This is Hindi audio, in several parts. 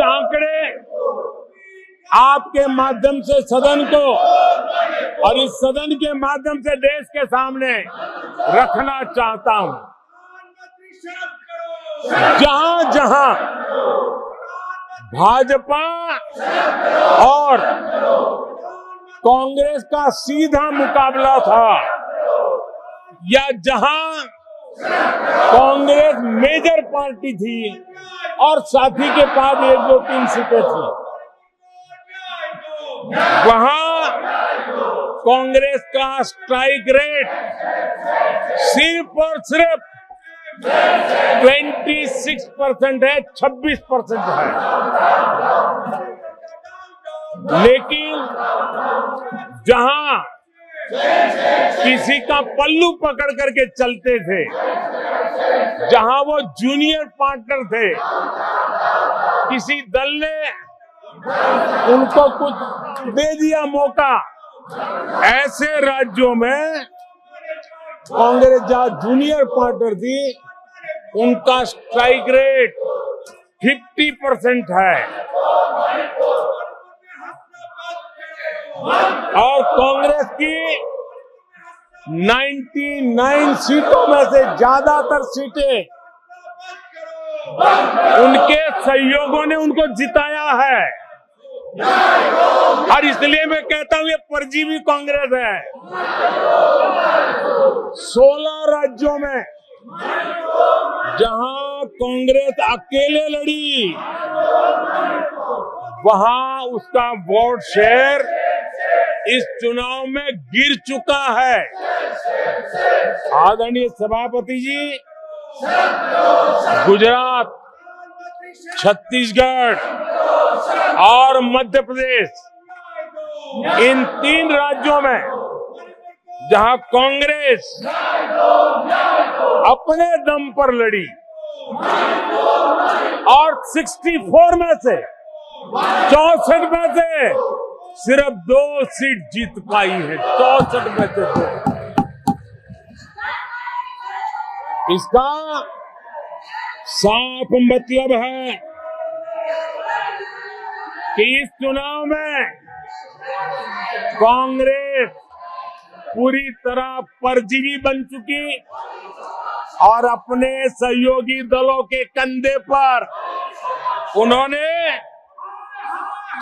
आंकड़े आपके माध्यम से सदन को और इस सदन के माध्यम से देश के सामने रखना चाहता हूं। जहां जहां भाजपा और कांग्रेस का सीधा मुकाबला था या जहां कांग्रेस मेजर पार्टी थी और साथी के पास 1-2-3 सीटें थी, वहां कांग्रेस का स्ट्राइक रेट सिर्फ और सिर्फ 26% है, 26% है। लेकिन जहां किसी का पल्लू पकड़ करके चलते थे, जहां वो जूनियर पार्टनर थे, किसी दल ने उनको कुछ दे दिया मौका, ऐसे राज्यों में कांग्रेस जहां जूनियर पार्टनर थी, उनका स्ट्राइक रेट 50% है और कांग्रेस की 99 सीटों में से ज्यादातर सीटें उनके सहयोगियों ने उनको जिताया है। और इसलिए मैं कहता हूं ये परजीवी कांग्रेस है। 16 राज्यों में जहां कांग्रेस अकेले लड़ी, वहां उसका वोट शेयर इस चुनाव में गिर चुका है। आदरणीय सभापति जी, गुजरात, छत्तीसगढ़ और मध्य प्रदेश, इन 3 राज्यों में जहां कांग्रेस अपने दम पर लड़ी और 64 में से 64 में से सिर्फ 2 सीट जीत पाई है, 64 में से 2। इसका साफ मतलब है कि इस चुनाव में कांग्रेस पूरी तरह परजीवी बन चुकी और अपने सहयोगी दलों के कंधे पर उन्होंने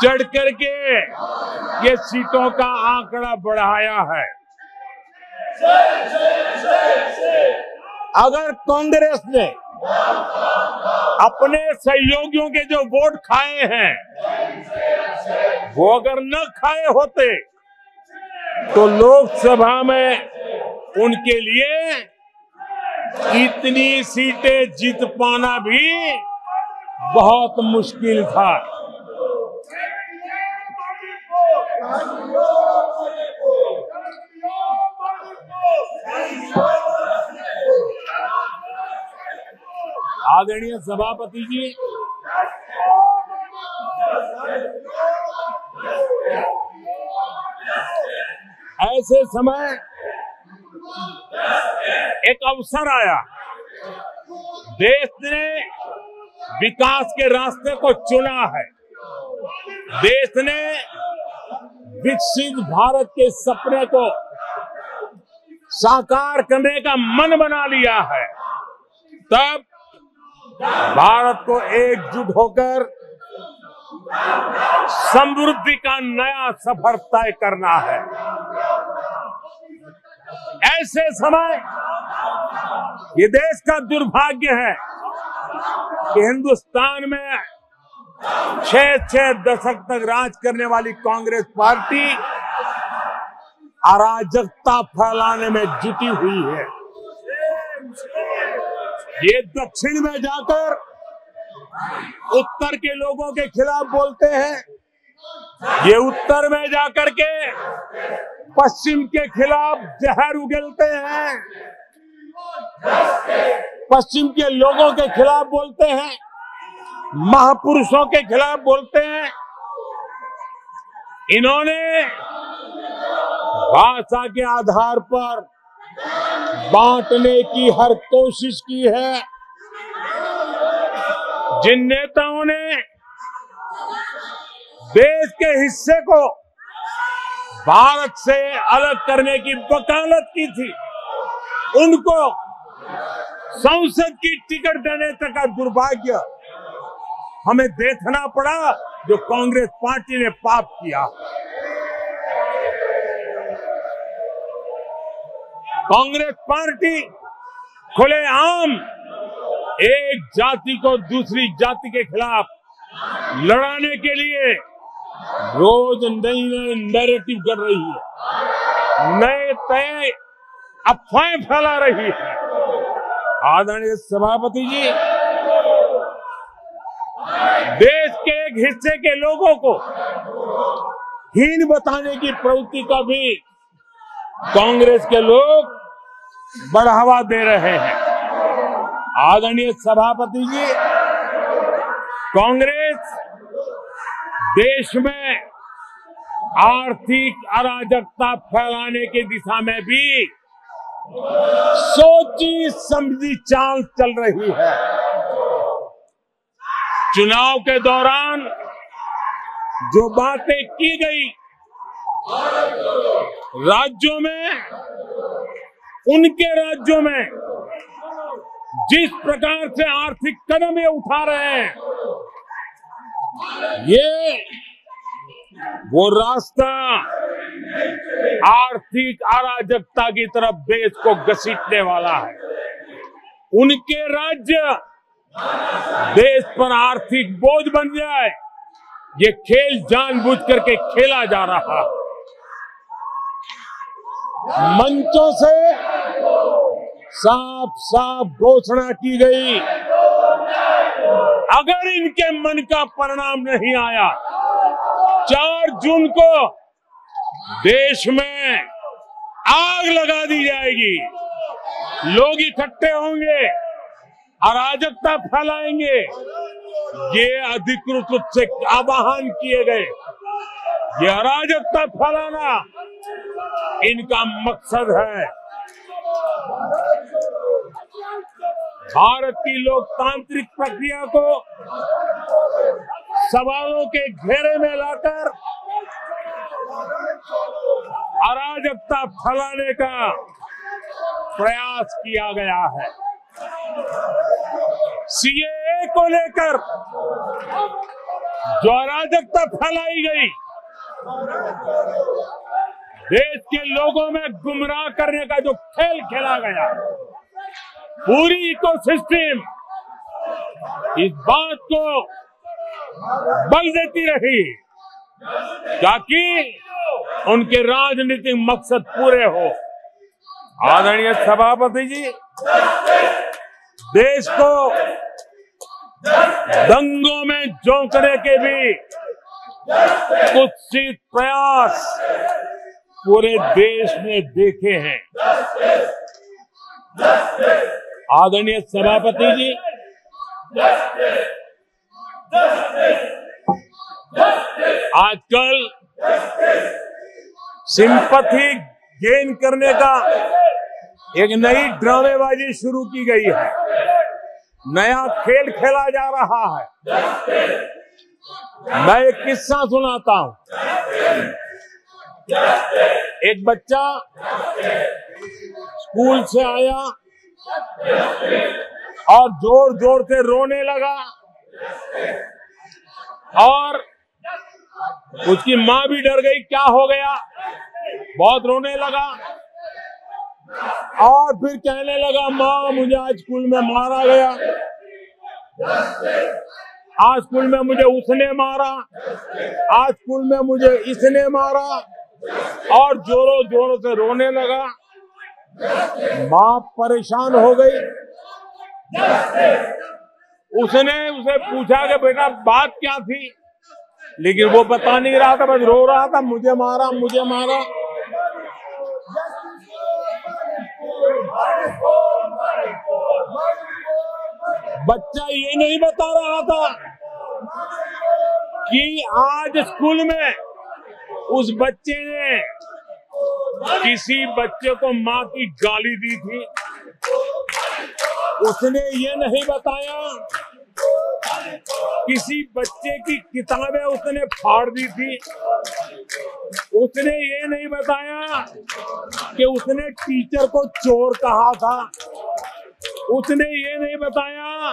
चढ़ करके ये सीटों का आंकड़ा बढ़ाया है। अगर कांग्रेस ने अपने सहयोगियों के जो वोट खाए हैं, वो अगर न खाए होते तो लोकसभा में उनके लिए इतनी सीटें जीत पाना भी बहुत मुश्किल था। आदरणीय सभापति जी, ऐसे समय एक अवसर आया, देश ने विकास के रास्ते को चुना है, देश ने विकसित भारत के सपने को साकार करने का मन बना लिया है। तब भारत को एकजुट होकर समृद्धि का नया सफर तय करना है। ऐसे समय ये देश का दुर्भाग्य है कि हिंदुस्तान में 6 दशक तक राज करने वाली कांग्रेस पार्टी अराजकता फैलाने में जुटी हुई है। ये दक्षिण में जाकर उत्तर के लोगों के खिलाफ बोलते हैं, ये उत्तर में जाकर के पश्चिम के खिलाफ जहर उगलते हैं, पश्चिम के लोगों के खिलाफ बोलते हैं, महापुरुषों के खिलाफ बोलते हैं। इन्होंने भाषा के आधार पर बांटने की हर कोशिश की है। जिन नेताओं ने देश के हिस्से को भारत से अलग करने की वकालत की थी, उनको संसद की टिकट देने तक का दुर्भाग्य हमें देखना पड़ा, जो कांग्रेस पार्टी ने पाप किया। कांग्रेस पार्टी खुलेआम एक जाति को दूसरी जाति के खिलाफ लड़ाने के लिए रोज नई नई नैरेटिव कर रही है, नए तय अफवाहें फैला रही है। आदरणीय सभापति जी, देश के एक हिस्से के लोगों को हीन बताने की प्रवृत्ति का भी कांग्रेस के लोग बढ़ावा दे रहे हैं। आदरणीय सभापति जी, कांग्रेस देश में आर्थिक अराजकता फैलाने की दिशा में भी सोची समझी चाल चल रही है। चुनाव के दौरान जो बातें की गई राज्यों में, उनके राज्यों में जिस प्रकार से आर्थिक कदम ये उठा रहे हैं, ये वो रास्ता आर्थिक अराजकता की तरफ देश को घसीटने वाला है। उनके राज्य देश पर आर्थिक बोझ बन जाए, ये खेल जानबूझ करके खेला जा रहा है। मंचों से साफ साफ घोषणा की गई, अगर इनके मन का परिणाम नहीं आया, 4 जून को देश में आग लगा दी जाएगी, लोग इकट्ठे होंगे, अराजकता फैलाएंगे। ये अधिकृत रूप से आह्वान किए गए, ये अराजकता फैलाना इनका मकसद है। भारत की लोकतांत्रिक प्रक्रिया को सवालों के घेरे में लाकर अराजकता फैलाने का प्रयास किया गया है। सीएए को लेकर जो अराजकता फैलाई गई, देश के लोगों में गुमराह करने का जो खेल खेला गया, पूरी इकोसिस्टम इस बात को बल देती रही ताकि उनके राजनीतिक मकसद पूरे हो। आदरणीय सभापति जी, देश को दंगों में झोंकने के भी कुत्सित प्रयास पूरे देश में देखे हैं। आदरणीय सभापति जी, आजकल सिंपैथी गेन करने का एक नई ड्रामेबाजी शुरू की गई है, नया खेल खेला जा रहा है। मैं एक किस्सा सुनाता हूं। एक बच्चा स्कूल से आया और जोर जोर से रोने लगा और उसकी माँ भी डर गई, क्या हो गया, बहुत रोने लगा और फिर कहने लगा, माँ मुझे आज स्कूल में मारा गया, आज स्कूल में मुझे उसने मारा, आज स्कूल में मुझे इसने मारा, और जोरों जोरों से रोने लगा। माँ परेशान हो गई। उसने उसे पूछा कि बेटा बात क्या थी, लेकिन वो बता नहीं रहा था, बस रो रहा था, मुझे मारा मुझे मारा। बच्चा ये नहीं बता रहा था कि आज स्कूल में उस बच्चे ने किसी बच्चे को माँ की गाली दी थी। उसने ये नहीं बताया किसी बच्चे की किताबें उसने फाड़ दी थी। उसने ये नहीं बताया कि उसने टीचर को चोर कहा था। उसने ये नहीं बताया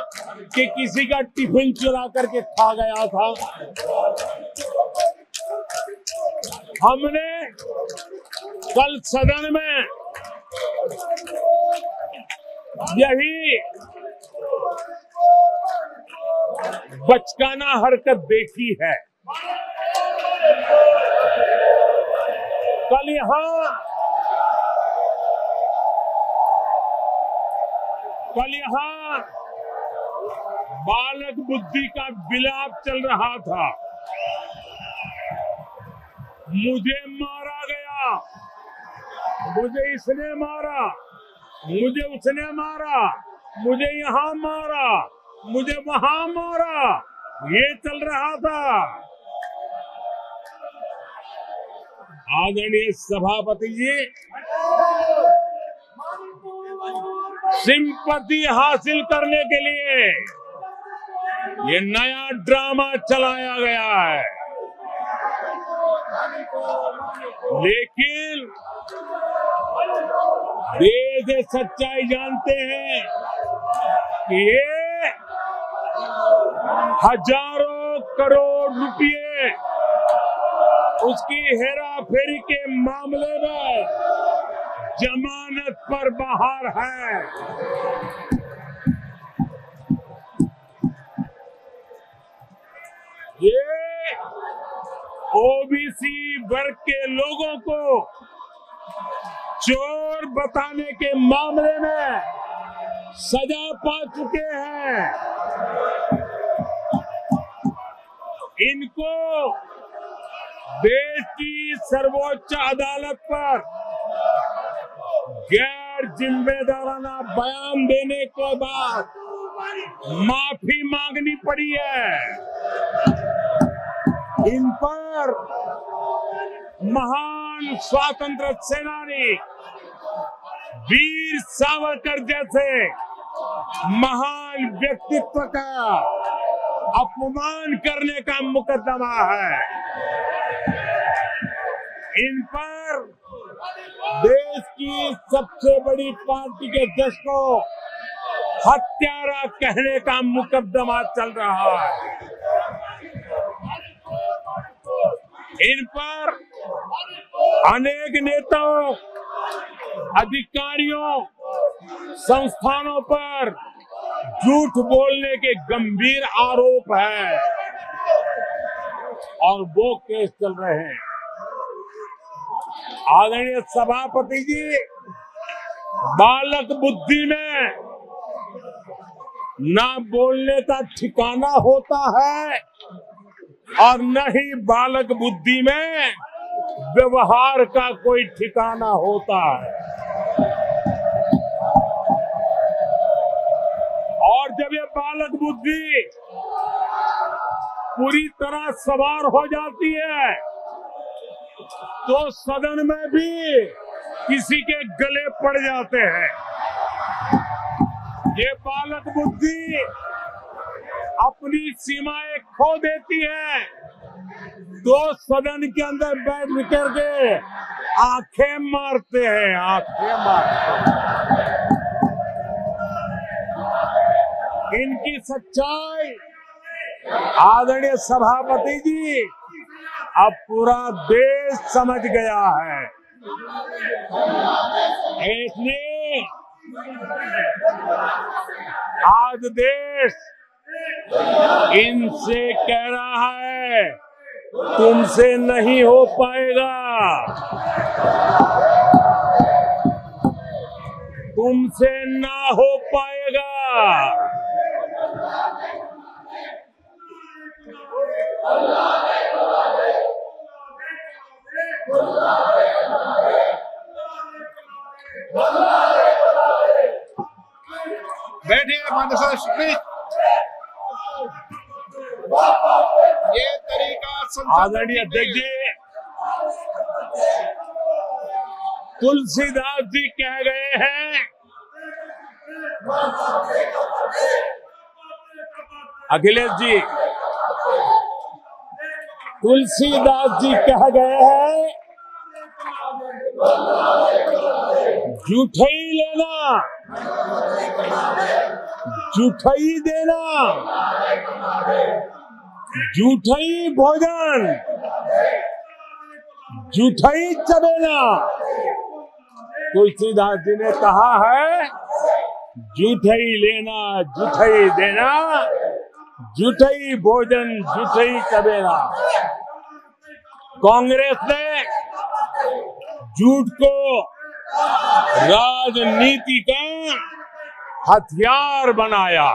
कि किसी का टिफिन चुरा करके खा गया था। हमने कल सदन में यही बचकाना हरकत देखी है। कल यहाँ बालक बुद्धि का विलाप चल रहा था। मुझे मारा गया, मुझे इसने मारा, मुझे उसने मारा, मुझे यहाँ मारा, मुझे वहां मारा, ये चल रहा था। आदरणीय सभापति जी, सिंपैथी हासिल करने के लिए ये नया ड्रामा चलाया गया है। लेकिन देश सच्चाई जानते हैं कि ये हजारों करोड़ रुपए उसकी हेराफेरी के मामले में जमानत पर बाहर है। ये ओबीसी वर्ग के लोगों को चोर बताने के मामले में सजा पा चुके हैं। इनको देश की सर्वोच्च अदालत पर गैर जिम्मेदाराना बयान देने के बाद माफी मांगनी पड़ी है। इन पर महान स्वातंत्र सेनानी वीर सावरकर जैसे महान व्यक्तित्व का अपमान करने का मुकदमा है। इन पर देश की सबसे बड़ी पार्टी के अध्यक्ष को हत्यारा कहने का मुकदमा चल रहा है। इन पर अनेक नेताओं, अधिकारियों, संस्थानों पर झूठ बोलने के गंभीर आरोप है और वो केस चल रहे हैं। आदरणीय सभापति जी, बालक बुद्धि में ना बोलने का ठिकाना होता है और न ही बालक बुद्धि में व्यवहार का कोई ठिकाना होता है। और जब ये बालक बुद्धि पूरी तरह सवार हो जाती है तो सदन में भी किसी के गले पड़ जाते हैं। ये बालक बुद्धि अपनी सीमाएं खो देती है तो सदन के अंदर बैठ करके आंखें मारते हैं, आंखें मारते हैं। इनकी सच्चाई आदरणीय सभापति जी अब पूरा देश समझ गया है। इसलिए आज देश इनसे कह रहा है तुमसे नहीं हो पाएगा, तुमसे ना हो पाएगा। बैठिए माननीय स्पीकर। ये तरीका आदरणीय अध्यक्ष जी, तुलसीदास जी कह गए हैं, अखिलेश जी तुलसीदास जी कह गए हैं, जूठई लेना जूठई देना, जूठई भोजन जूठई चबेना। तुलसीदास जी ने कहा है, जूठई लेना जूठई देना, जूठई भोजन जूठई चबेना। कांग्रेस ने झूठ को राजनीति का हथियार बनाया।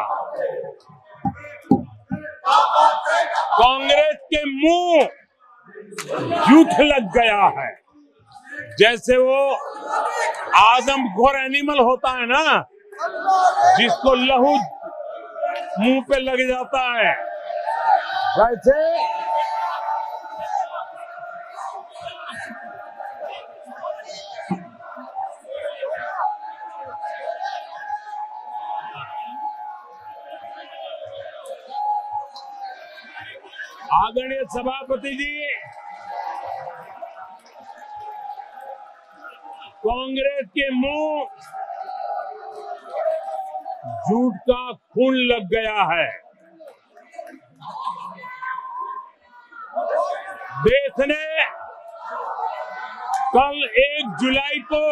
कांग्रेस के मुंह झूठ लग गया है। जैसे वो आदमखोर एनिमल होता है ना, जिसको लहू मुंह पे लग जाता है, वैसे आदरणीय सभापति जी, कांग्रेस के मुंह झूठ का खून लग गया है। देश ने कल 1 जुलाई को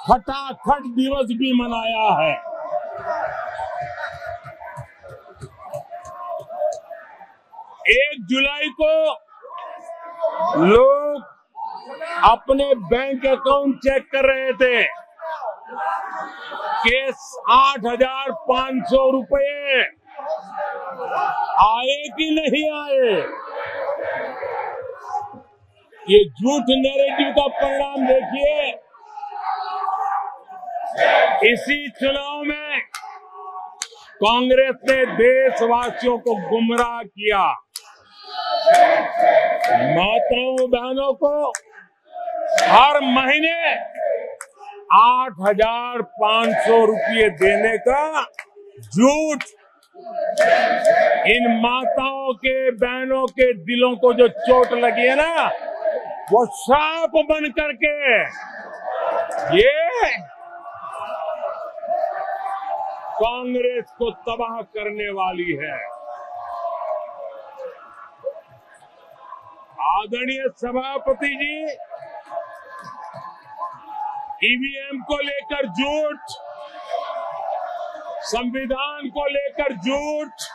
फटाखट दिवस भी मनाया है। एक जुलाई को लोग अपने बैंक अकाउंट चेक कर रहे थे कि 8,500 रुपए आए कि नहीं आए। ये झूठ नैरेटिव का परिणाम देखिए। इसी चुनाव में कांग्रेस ने देशवासियों को गुमराह किया। माताओं बहनों को हर महीने 8,500 रुपये देने का झूठ। इन माताओं के बहनों के दिलों को जो चोट लगी है ना, वो सांप बन करके ये कांग्रेस को तबाह करने वाली है। आदरणीय सभापति जी, ईवीएम को लेकर झूठ, संविधान को लेकर झूठ,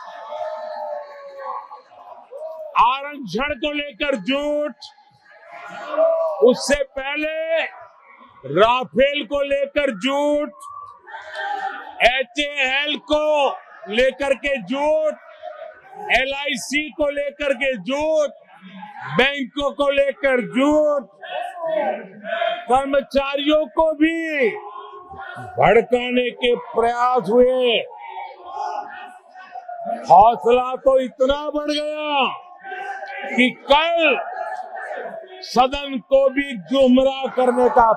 आरक्षण को लेकर झूठ, उससे पहले राफेल को लेकर झूठ, HAL को लेकर के झूठ, LIC को लेकर के झूठ, बैंकों को लेकर झूठ, कर्मचारियों को भी भड़काने के प्रयास हुए। हौसला तो इतना बढ़ गया कि कल सदन को भी गुमराह करने का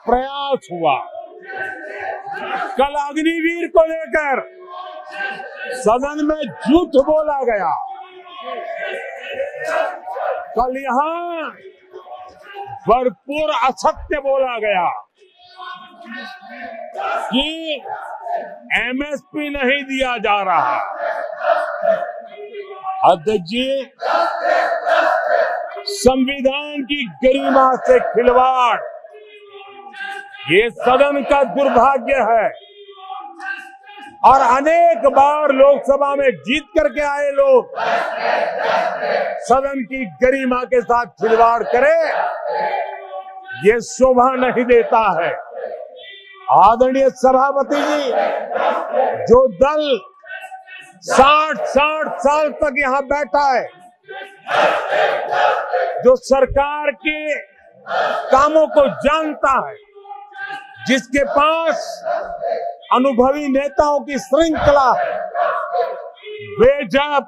प्रयास हुआ। कल अग्निवीर को लेकर सदन में झूठ बोला गया। कल यहां भरपूर असत्य बोला गया कि MSP नहीं दिया जा रहा। अध्यक्ष जी, संविधान की गरिमा से खिलवाड़ ये सदन का दुर्भाग्य है। और अनेक बार लोकसभा में जीत करके आए लोग सदन की गरिमा के साथ खिलवाड़ करें, ये शोभा नहीं देता है। आदरणीय सभापति जी, जो दल 60 साल तक यहां बैठा है, जो सरकार के कामों को जानता है, जिसके पास अनुभवी नेताओं की श्रृंखला है, वे जब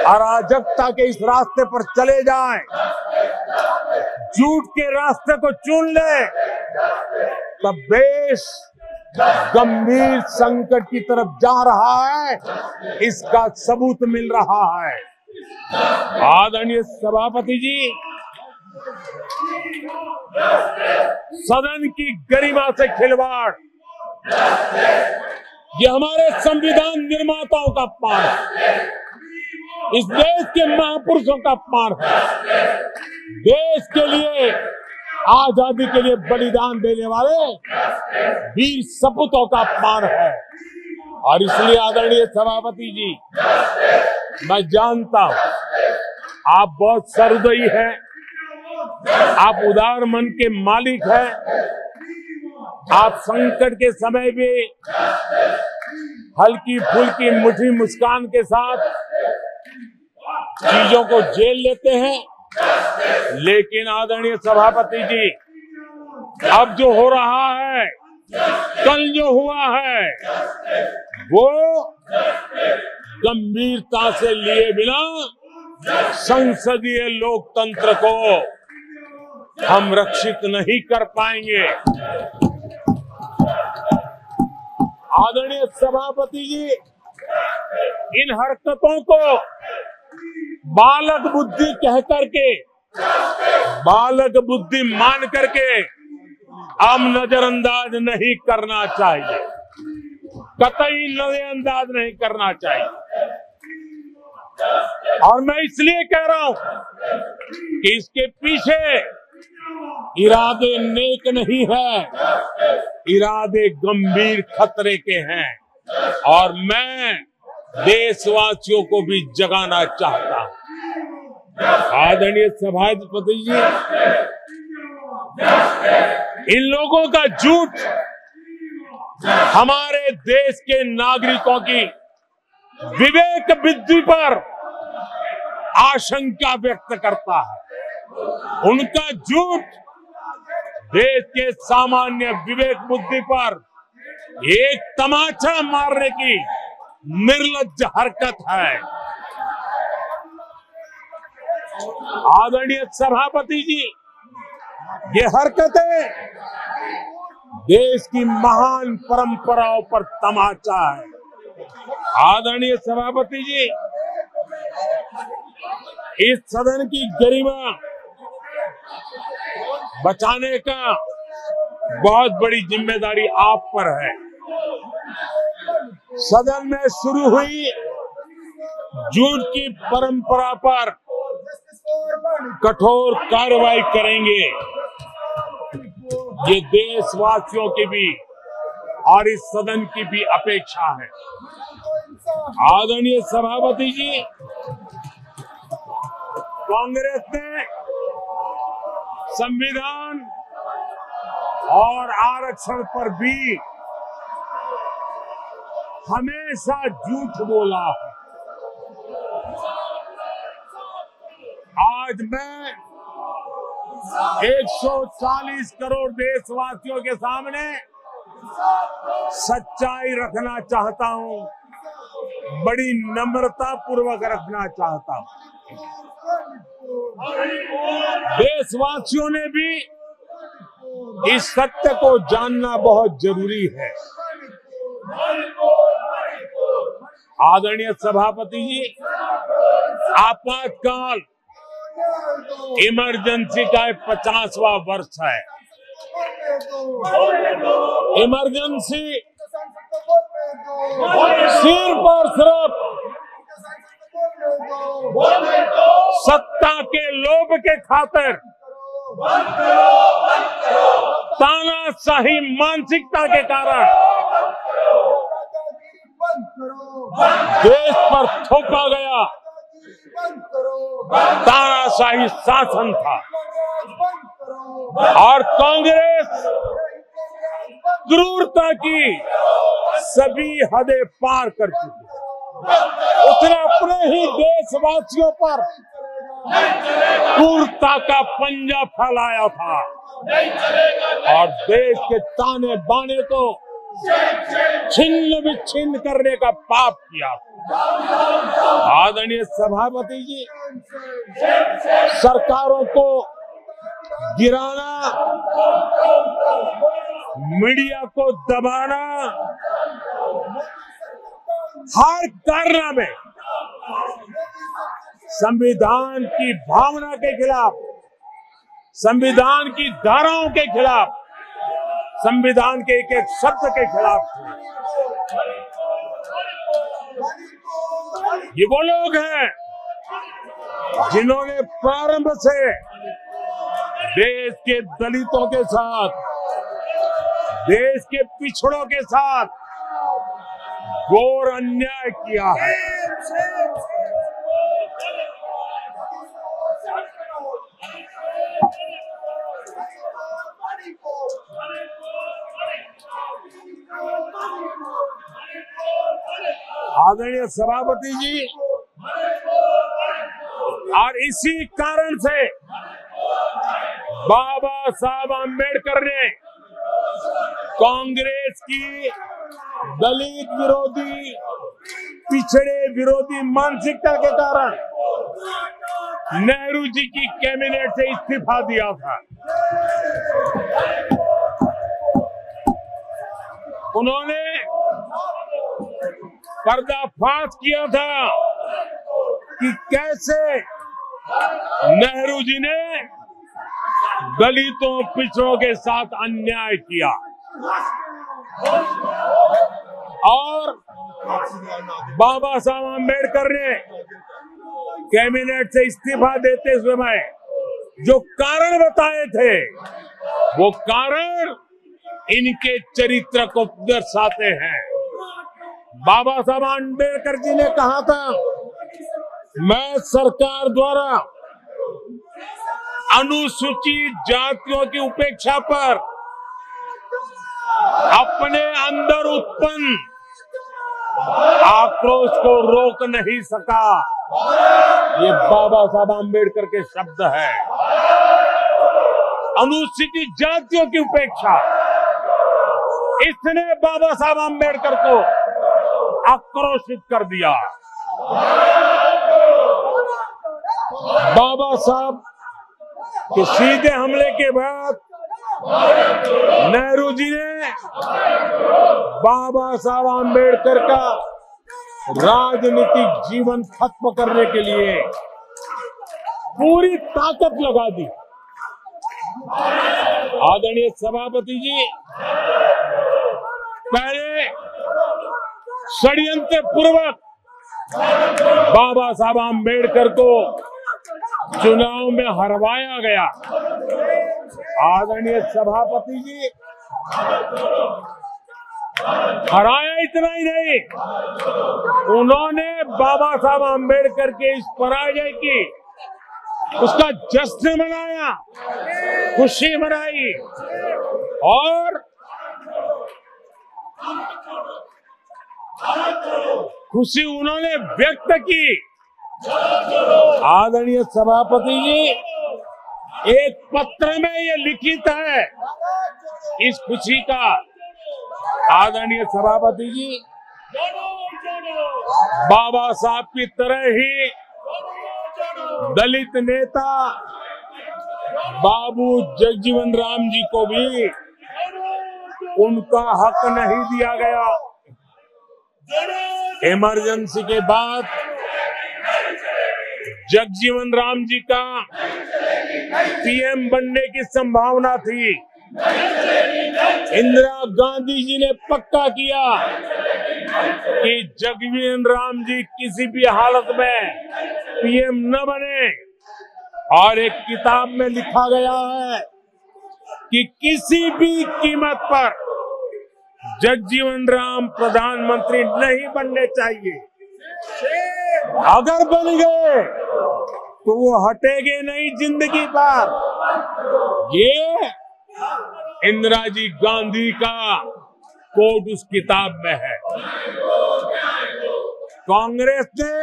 अराजकता के इस रास्ते पर चले जाएं, झूठ के रास्ते को चुन ले, तब देश गंभीर संकट की तरफ जा रहा है। इसका सबूत मिल रहा है। आदरणीय सभापति जी, सदन की गरिमा से खिलवाड़, ये हमारे संविधान निर्माताओं का अपमान है, इस देश के महापुरुषों का अपमान है, देश के लिए आजादी के लिए बलिदान देने वाले वीर सपूतों का अपमान है। और इसलिए आदरणीय सभापति जी, मैं जानता हूं आप बहुत सहृदयी हैं, आप उदार मन के मालिक हैं, आप संकट के समय भी हल्की फुल्की मीठी मुस्कान के साथ चीजों को झेल लेते हैं। लेकिन आदरणीय सभापति जी, अब जो हो रहा है, कल जो हुआ है, वो गंभीरता से लिए बिना संसदीय लोकतंत्र को हम रक्षित नहीं कर पाएंगे। आदरणीय सभापति जी, इन हरकतों को बालक बुद्धि कह करके, बालक बुद्धि मान करके हम नजरअंदाज नहीं करना चाहिए, कतई नजरअंदाज नहीं करना चाहिए। और मैं इसलिए कह रहा हूं कि इसके पीछे इरादे नेक नहीं है, इरादे गंभीर खतरे के हैं। और मैं देशवासियों को भी जगाना चाहता हूं। आदरणीय सभापति जी, इन लोगों का झूठ हमारे देश के नागरिकों की विवेक बुद्धि पर आशंका व्यक्त करता है। उनका झूठ देश के सामान्य विवेक बुद्धि पर एक तमाचा मारने की निर्लज्ज हरकत है। आदरणीय सभापति जी, ये हरकतें देश की महान परंपराओं पर तमाचा है। आदरणीय सभापति जी, इस सदन की गरिमा बचाने का बहुत बड़ी जिम्मेदारी आप पर है। सदन में शुरू हुई झूठ की परंपरा पर कठोर कार्रवाई करेंगे, ये देशवासियों की भी और इस सदन की भी अपेक्षा है। आदरणीय सभापति जी, कांग्रेस ने संविधान और आरक्षण पर भी हमेशा झूठ बोला है। आज मैं 140 करोड़ देशवासियों के सामने सच्चाई रखना चाहता हूं, बड़ी नम्रता पूर्वक रखना चाहता हूं। देशवासियों ने भी इस सत्य को जानना बहुत जरूरी है। आदरणीय सभापति जी, आपातकाल इमरजेंसी का 50वां वर्ष है। इमरजेंसी सिर्फ और सिर्फ सत्ता के लोभ के खातिर, तानाशाही मानसिकता के कारण देश पर थोपा गया तानाशाही शासन था। और कांग्रेस क्रूरता की सभी हदें पार कर चुकी है। उसने अपने ही देशवासियों पर क्रूरता का पंजा फैलाया था और देश के ताने बाने को छिन्न विच्छिन्न करने का पाप किया। आदरणीय सभापति जी, सरकारों को गिराना, मीडिया को दबाना, हर कारनामे संविधान की भावना के खिलाफ, संविधान की धाराओं के खिलाफ, संविधान के एक एक शब्द के खिलाफ थे। ये वो लोग हैं जिन्होंने प्रारंभ से देश के दलितों के साथ, देश के पिछड़ों के साथ घोर अन्याय किया है। आदरणीय सभापति जी, और इसी कारण से बाबा साहब आम्बेडकर ने कांग्रेस की दलित विरोधी, पिछड़े विरोधी मानसिकता के कारण नेहरू जी की कैबिनेट से इस्तीफा दिया था। उन्होंने पर्दाफाश किया था कि कैसे नेहरू जी ने दलितों, पिछड़ों के साथ अन्याय किया और बाबा साहब आम्बेडकर ने कैबिनेट से इस्तीफा देते समय जो कारण बताए थे, वो कारण इनके चरित्र को दर्शाते हैं। बाबा साहब आम्बेडकर जी ने कहा था, मैं सरकार द्वारा अनुसूचित जातियों की उपेक्षा पर अपने अंदर उत्पन्न आक्रोश को रोक नहीं सका। ये बाबा साहब आम्बेडकर के शब्द है। अनुसूचित जातियों की उपेक्षा, इसने बाबा साहब आम्बेडकर को आक्रोशित कर दिया। बाबा साहब के सीधे हमले के बाद नेहरू जी ने बाबा साहब आम्बेडकर का राजनीतिक जीवन खत्म करने के लिए पूरी ताकत लगा दी। आदरणीय सभापति जी, पहले षड्यंत्र पूर्वक बाबा साहब आम्बेडकर को चुनाव में हरवाया गया। आदरणीय सभापति जी, हराया इतना ही नहीं, उन्होंने बाबा साहब आम्बेडकर के इस पराजय की, उसका जश्न मनाया, खुशी मनाई और खुशी उन्होंने व्यक्त की। आदरणीय सभापति जी, एक पत्र में ये लिखित है इस खुशी का। आदरणीय सभापति जी, बाबा साहब की तरह ही दलित नेता बाबू जगजीवन राम जी को भी उनका हक नहीं दिया गया। इमरजेंसी के बाद जगजीवन राम जी का पीएम बनने की संभावना थी। इंदिरा गांधी जी ने पक्का किया कि जगजीवन राम जी किसी भी हालत में पीएम न बने, और एक किताब में लिखा गया है कि किसी भी कीमत पर जगजीवन राम प्रधानमंत्री नहीं बनने चाहिए। अगर बन गए तो वो हटेंगे नहीं जिंदगी पर। ये इंदिरा जी गांधी का कोट उस किताब में है। कांग्रेस ने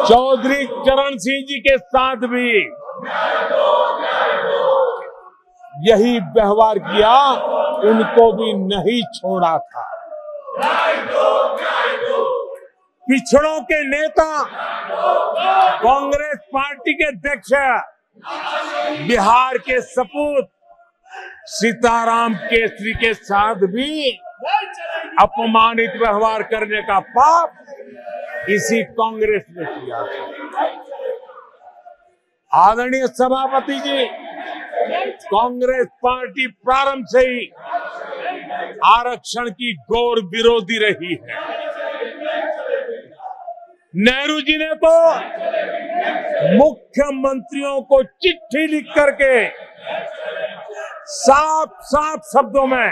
चौधरी चरण सिंह जी के साथ भी यही व्यवहार किया, उनको भी नहीं छोड़ा था। पिछड़ों के नेता, कांग्रेस पार्टी के अध्यक्ष, बिहार के सपूत सीताराम केसरी के साथ भी अपमानित व्यवहार करने का पाप इसी कांग्रेस ने किया था। आदरणीय सभापति जी, कांग्रेस पार्टी प्रारंभ से ही आरक्षण की घोर विरोधी रही है। नेहरू जी ने तो मुख्यमंत्रियों को चिट्ठी लिख करके साफ साफ शब्दों में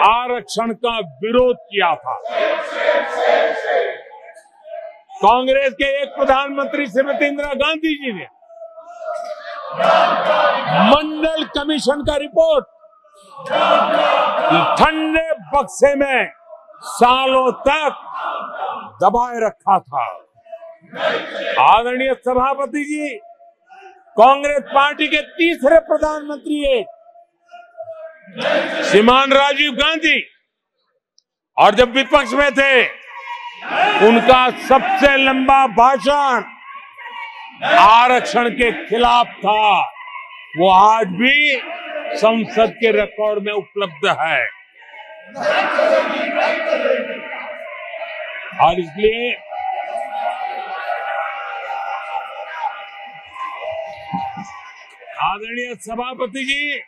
आरक्षण का विरोध किया था। कांग्रेस के एक प्रधानमंत्री श्रीमती इंदिरा गांधी जी ने मंडल कमीशन का रिपोर्ट ठंडे बक्से में सालों तक दबाए रखा था। आदरणीय सभापति जी, कांग्रेस पार्टी के तीसरे प्रधानमंत्री श्रीमान राजीव गांधी, और जब विपक्ष में थे उनका सबसे लंबा भाषण आरक्षण के खिलाफ था। वो आज भी संसद के रिकॉर्ड में उपलब्ध है। और इसलिए आदरणीय सभापति जी,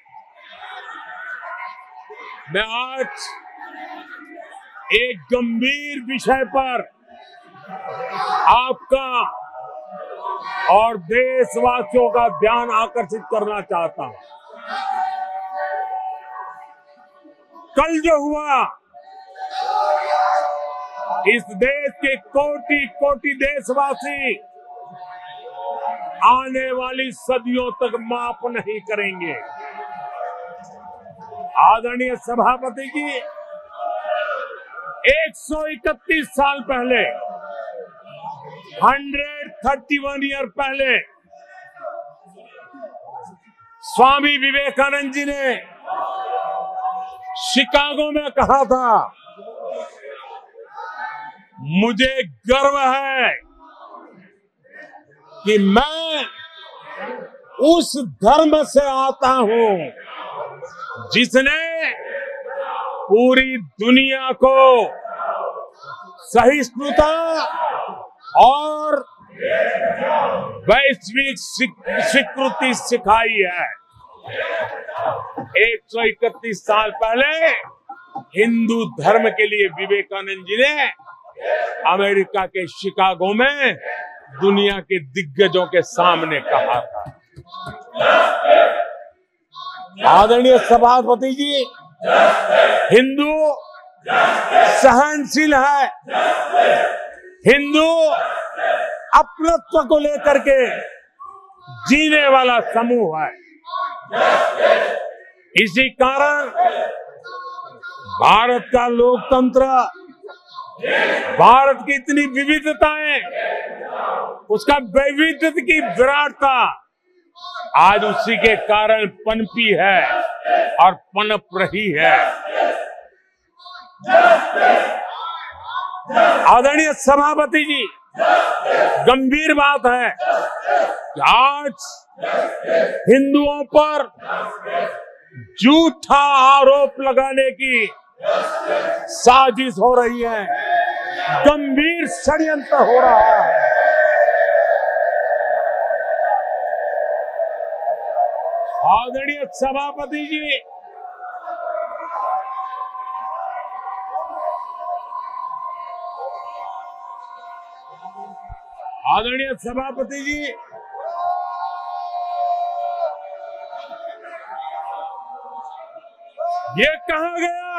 मैं आज एक गंभीर विषय पर आपका और देशवासियों का ध्यान आकर्षित करना चाहता हूं। कल जो हुआ, इस देश के कोटि कोटि देशवासी आने वाली सदियों तक माफ नहीं करेंगे। आदरणीय सभापति जी, 131 साल पहले, 131 ईयर पहले स्वामी विवेकानंद जी ने शिकागो में कहा था, मुझे गर्व है कि मैं उस धर्म से आता हूं जिसने पूरी दुनिया को सहिष्णुता और वैश्विक स्वीकृति सिखाई है। 131 साल पहले हिंदू धर्म के लिए विवेकानंद जी ने अमेरिका के शिकागो में दुनिया के दिग्गजों के सामने कहा था। आदरणीय सभापति जी, हिंदू सहनशील है, हिंदू अपनत्व को लेकर के जीने वाला समूह है। इसी कारण भारत का लोकतंत्र, भारत की इतनी विविधताएं, उसका वैविध्य की विराटता आज उसी के कारण पनपी है और पनप रही है। आदरणीय सभापति जी, गंभीर बात है कि आज हिंदुओं पर झूठा आरोप लगाने की साजिश हो रही है, गंभीर षड्यंत्र हो रहा है। आदरणीय सभापति जी, आदरणीय सभापति जी, ये कहा गया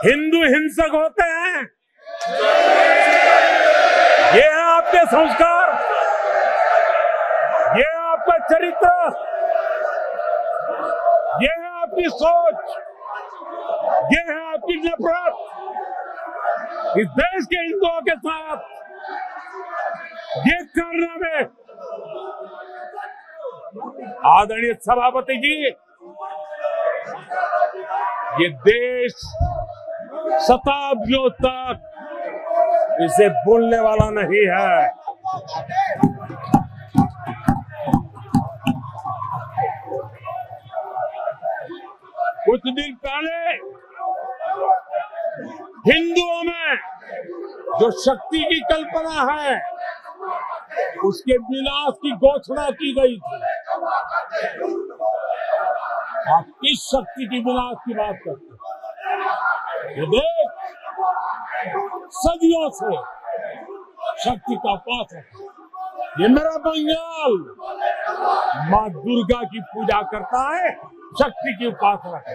हिंदू हिंसक होते हैं, ये है आपके संस्कार, ये है आपका चरित्र, ये है आपकी सोच, ये है आपकी नफरत इस देश के हिंदुओं के साथ। ये कारनामे आदरणीय सभापति जी, ये देश शताब्दियों तक इसे भूलने वाला नहीं है। कुछ दिन पहले हिंदुओं में जो शक्ति की कल्पना है उसके विनाश की घोषणा की गई थी। आप किस शक्ति की विनाश की बात करते हैं? ये देश सदियों से शक्ति का उपासक है। ये मेरा बंगाल माँ दुर्गा की पूजा करता है, शक्ति की उपासना है।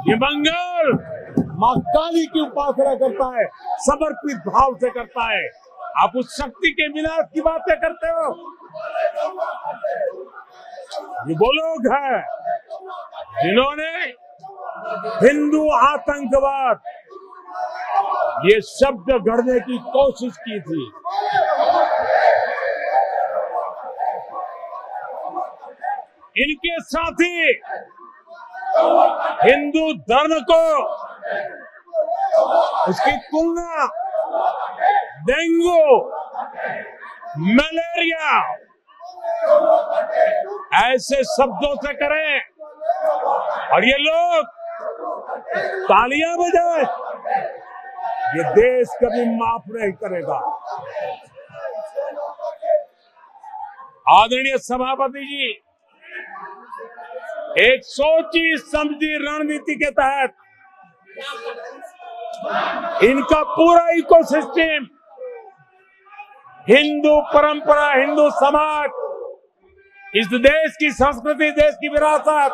ये बंगाल माँ काली की उपासना करता है, समर्पित भाव से करता है। आप उस शक्ति के विनाश की बातें करते हो। ये वो लोग हैं जिन्होंने हिंदू आतंकवाद ये शब्द गढ़ने की कोशिश की थी। इनके साथी हिंदू धर्म को उसकी तुलना डेंगू, मलेरिया ऐसे शब्दों से करें और ये लोग तालियां बजाएं, ये देश कभी माफ नहीं करेगा। आदरणीय सभापति जी, एक सोची समझी रणनीति के तहत इनका पूरा इकोसिस्टम, हिंदू परंपरा, हिंदू समाज, इस देश की संस्कृति, देश की विरासत,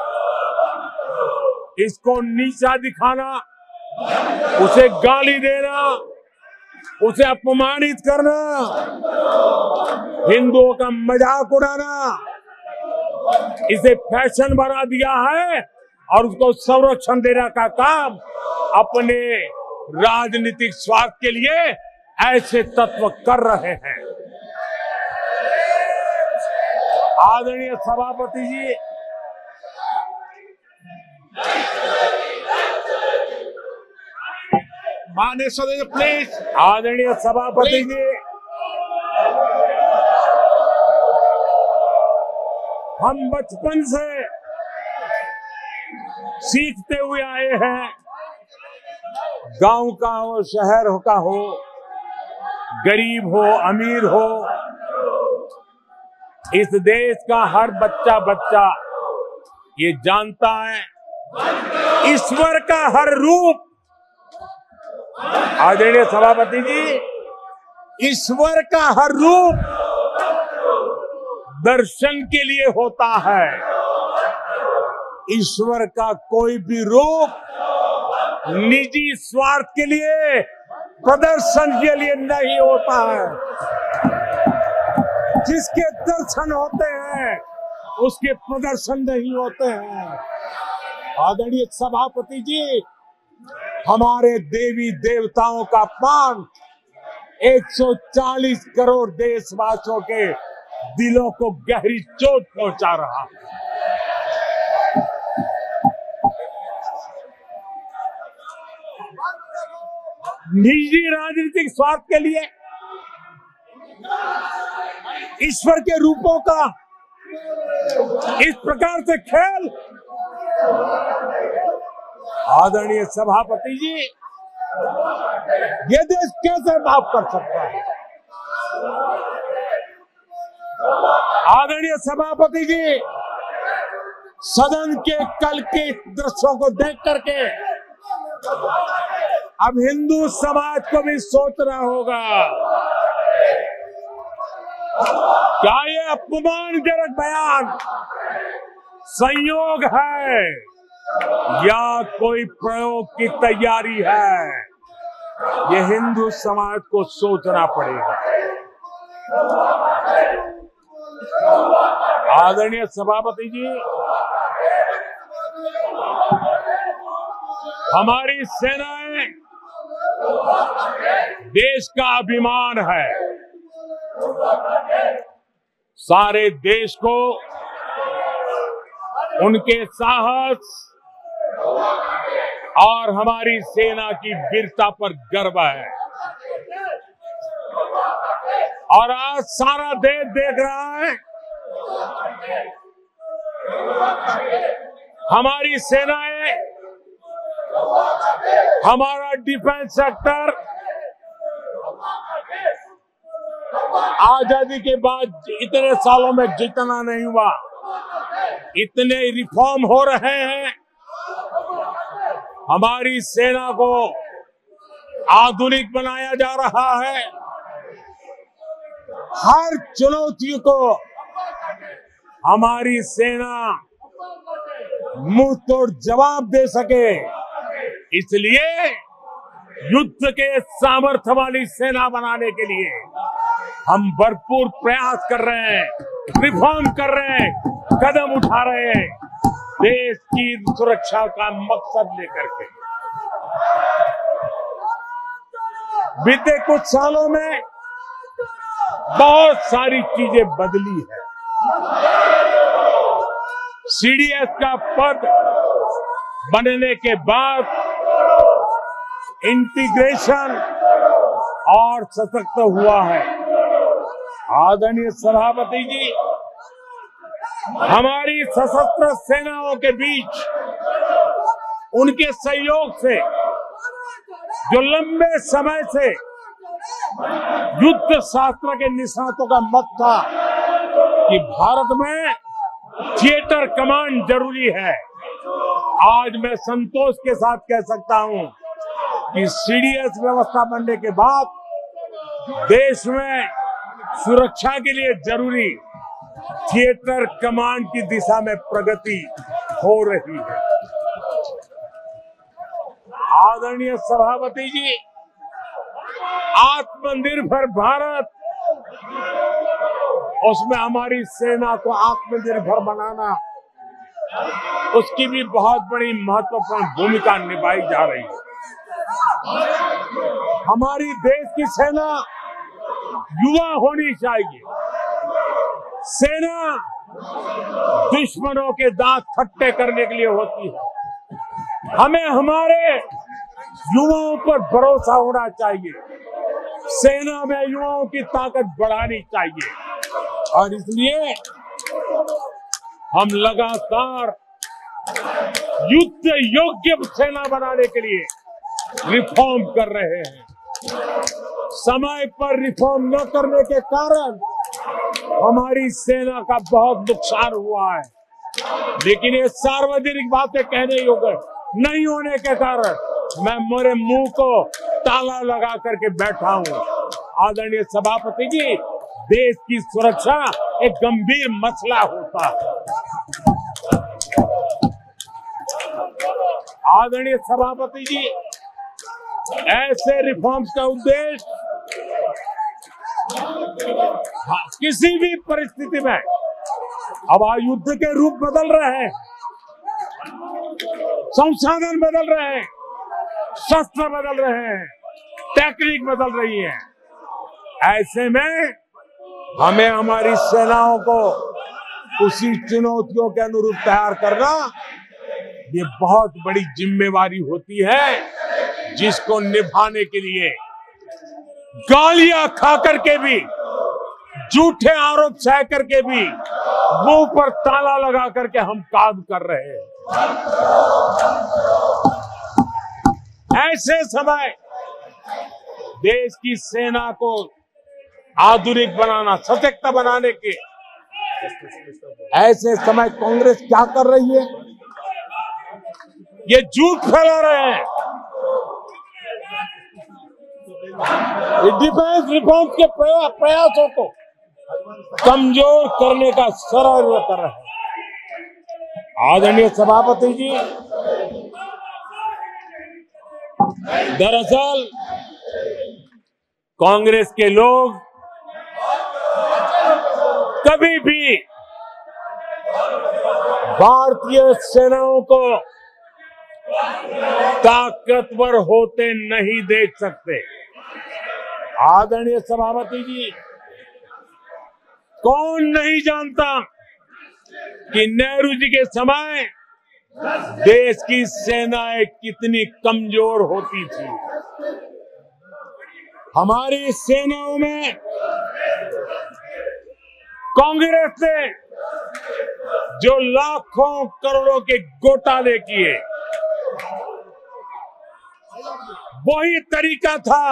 इसको नीचा दिखाना, उसे गाली देना, उसे अपमानित करना, हिंदुओं का मजाक उड़ाना, इसे फैशन बना दिया है और उसको संरक्षण देने का काम अपने राजनीतिक स्वार्थ के लिए ऐसे तत्व कर रहे हैं। आदरणीय सभापति जी, माननीय सदस्य प्लीज। आदरणीय सभापति जी, हम बचपन से सीखते हुए आए हैं, गांव का हो, शहर का हो, गरीब हो, अमीर हो, इस देश का हर बच्चा ये जानता है ईश्वर का हर रूप, आदरणीय सभापति जी, ईश्वर का हर रूप दर्शन के लिए होता है। ईश्वर का कोई भी रूप निजी स्वार्थ के लिए, प्रदर्शन के लिए नहीं होता है। जिसके दर्शन होते हैं उसके प्रदर्शन नहीं होते हैं। आदरणीय सभापति जी, हमारे देवी देवताओं का अपमान 140 करोड़ देशवासियों के दिलों को गहरी चोट पहुंचा रहा है। निजी राजनीतिक स्वार्थ के लिए ईश्वर के रूपों का इस प्रकार से खेल, आदरणीय सभापति जी, ये देश कैसे माफ कर सकता है? आदरणीय सभापति जी, सदन के कल के दृश्यों को देख करके अब हिंदू समाज को भी सोचना होगा, क्या ये अपमानजनक बयान संयोग है या कोई प्रयोग की तैयारी है? ये हिंदू समाज को सोचना पड़ेगा। आदरणीय सभापति जी, हमारी सेनाएं देश का अभिमान है। सारे देश को उनके साहस और हमारी सेना की वीरता पर गर्व है। और आज सारा देश देख रहा है हमारी सेनाएं, हमारा डिफेंस सेक्टर आजादी के बाद इतने सालों में जितना नहीं हुआ, इतने रिफॉर्म हो रहे हैं। हमारी सेना को आधुनिक बनाया जा रहा है। हर चुनौती को हमारी सेना मुंह तोड़ जवाब दे सके, इसलिए युद्ध के सामर्थ्य वाली सेना बनाने के लिए हम भरपूर प्रयास कर रहे हैं, रिफॉर्म कर रहे हैं, कदम उठा रहे हैं, देश की सुरक्षा का मकसद लेकर के। बीते कुछ सालों में बहुत सारी चीजें बदली है। सीडीएस का पद बनने के बाद इंटीग्रेशन और सशक्त हुआ है। आदरणीय सभापति जी, हमारी सशस्त्र सेनाओं के बीच उनके सहयोग से जो लंबे समय से युद्ध शास्त्र के निष्णातों का मत था कि भारत में थिएटर कमांड जरूरी है, आज मैं संतोष के साथ कह सकता हूं कि सीडीएस व्यवस्था बनने के बाद देश में सुरक्षा के लिए जरूरी थिएटर कमांड की दिशा में प्रगति हो रही है। आदरणीय सभापति जी, आत्मनिर्भर भारत, उसमें हमारी सेना को आत्मनिर्भर बनाना, उसकी भी बहुत बड़ी महत्वपूर्ण भूमिका निभाई जा रही है। हमारी देश की सेना युवा होनी चाहिए। सेना दुश्मनों के दांत खट्टे करने के लिए होती है। हमें हमारे युवाओं पर भरोसा होना चाहिए। सेना में युवाओं की ताकत बढ़ानी चाहिए और इसलिए हम लगातार युद्ध योग्य सेना बनाने के लिए रिफॉर्म कर रहे हैं। समय पर रिफॉर्म न करने के कारण हमारी सेना का बहुत नुकसान हुआ है, लेकिन ये सार्वजनिक बातें कहने योग्य नहीं होने के कारण मैं मेरे मुंह को ताला लगा करके बैठा हूं। आदरणीय सभापति जी, देश की सुरक्षा एक गंभीर मसला होता है। आदरणीय सभापति जी, ऐसे रिफॉर्म्स का उद्देश्य किसी भी परिस्थिति में, अब युद्ध के रूप बदल रहे हैं, संसाधन बदल रहे हैं, शस्त्र बदल रहे हैं, टेक्निक बदल रही है, ऐसे में हमें हमारी सेनाओं को उसी चुनौतियों के अनुरूप तैयार करना, ये बहुत बड़ी जिम्मेवारी होती है, जिसको निभाने के लिए गालियां खा करके भी, झूठे आरोप सह करके भी, मुंह पर ताला लगा करके हम काम कर रहे हैं। ऐसे समय देश की सेना को आधुनिक बनाना, सशक्त बनाने के ऐसे समय कांग्रेस क्या कर रही है? ये झूठ फैला रहे हैं। डिफेंस रिफॉर्म के प्रयासों को कमजोर करने का षड्यंत्र कर रहे हैं। आदरणीय सभापति जी, दरअसल कांग्रेस के लोग कभी भी भारतीय सेनाओं को ताकतवर होते नहीं देख सकते। आदरणीय सभापति जी, कौन नहीं जानता कि नेहरू जी के समय देश की सेनाएं कितनी कमजोर होती थी। हमारी सेनाओं में कांग्रेस ने जो लाखों करोड़ों के घोटाले किए, वही तरीका था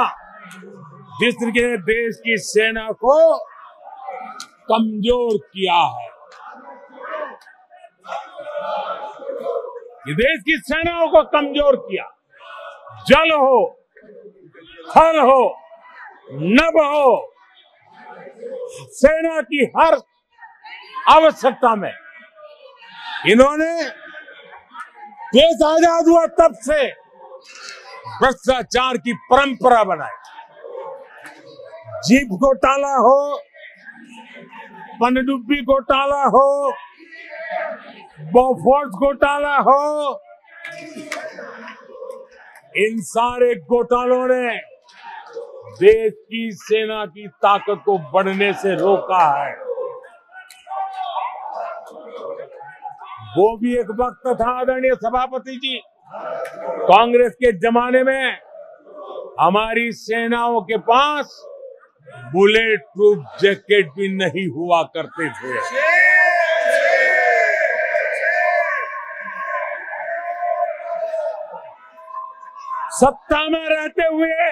जिस तरीके से देश की सेना को कमजोर किया है, ये देश की सेनाओं को कमजोर किया। जल हो, थल हो, नभ हो, सेना की हर आवश्यकता में इन्होंने देश आजाद हुआ तब से भ्रष्टाचार की परंपरा बनाई। जीप घोटाला हो, पनडुब्बी घोटाला हो, बोफोर्स घोटाला हो, इन सारे घोटालों ने देश की सेना की ताकत को बढ़ने से रोका है। वो भी एक वक्त था आदरणीय सभापति जी, कांग्रेस के जमाने में हमारी सेनाओं के पास बुलेट प्रूफ जैकेट भी नहीं हुआ करते थे। सत्ता में रहते हुए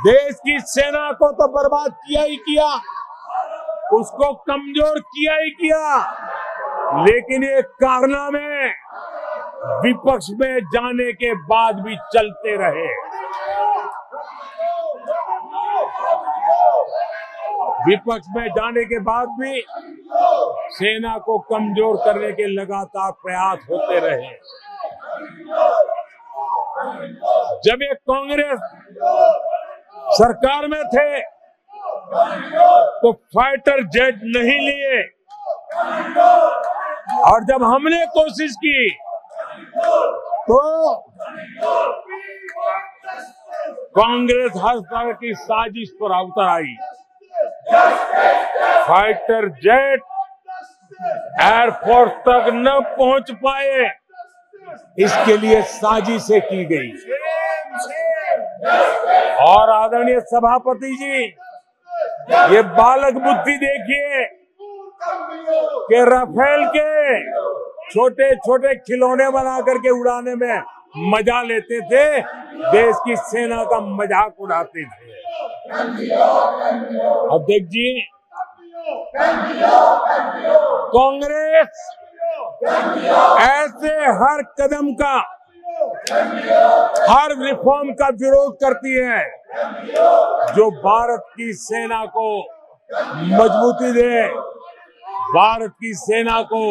देश की सेना को तो बर्बाद किया ही किया, उसको कमजोर किया ही किया, लेकिन ये कारनामे विपक्ष में जाने के बाद भी चलते रहे। विपक्ष में जाने के बाद भी सेना को कमजोर करने के लगातार प्रयास होते रहे। जब ये कांग्रेस सरकार में थे तो फाइटर जेट नहीं लिए, और जब हमने कोशिश की तो कांग्रेस हर तरह की साजिश पर उतर आई। फाइटर जेट एयरफोर्स तक न पहुंच पाए, इसके लिए साजिशें की गई। और आदरणीय सभापति जी, ये बालक बुद्धि देखिए कि राफेल के छोटे छोटे खिलौने बना करके उड़ाने में मजा लेते थे, देश की सेना का मजाक उड़ाते थे। अब देखिए, कांग्रेस ऐसे हर कदम का, हर रिफॉर्म का विरोध करती है जो भारत की सेना को मजबूती दे, भारत की सेना को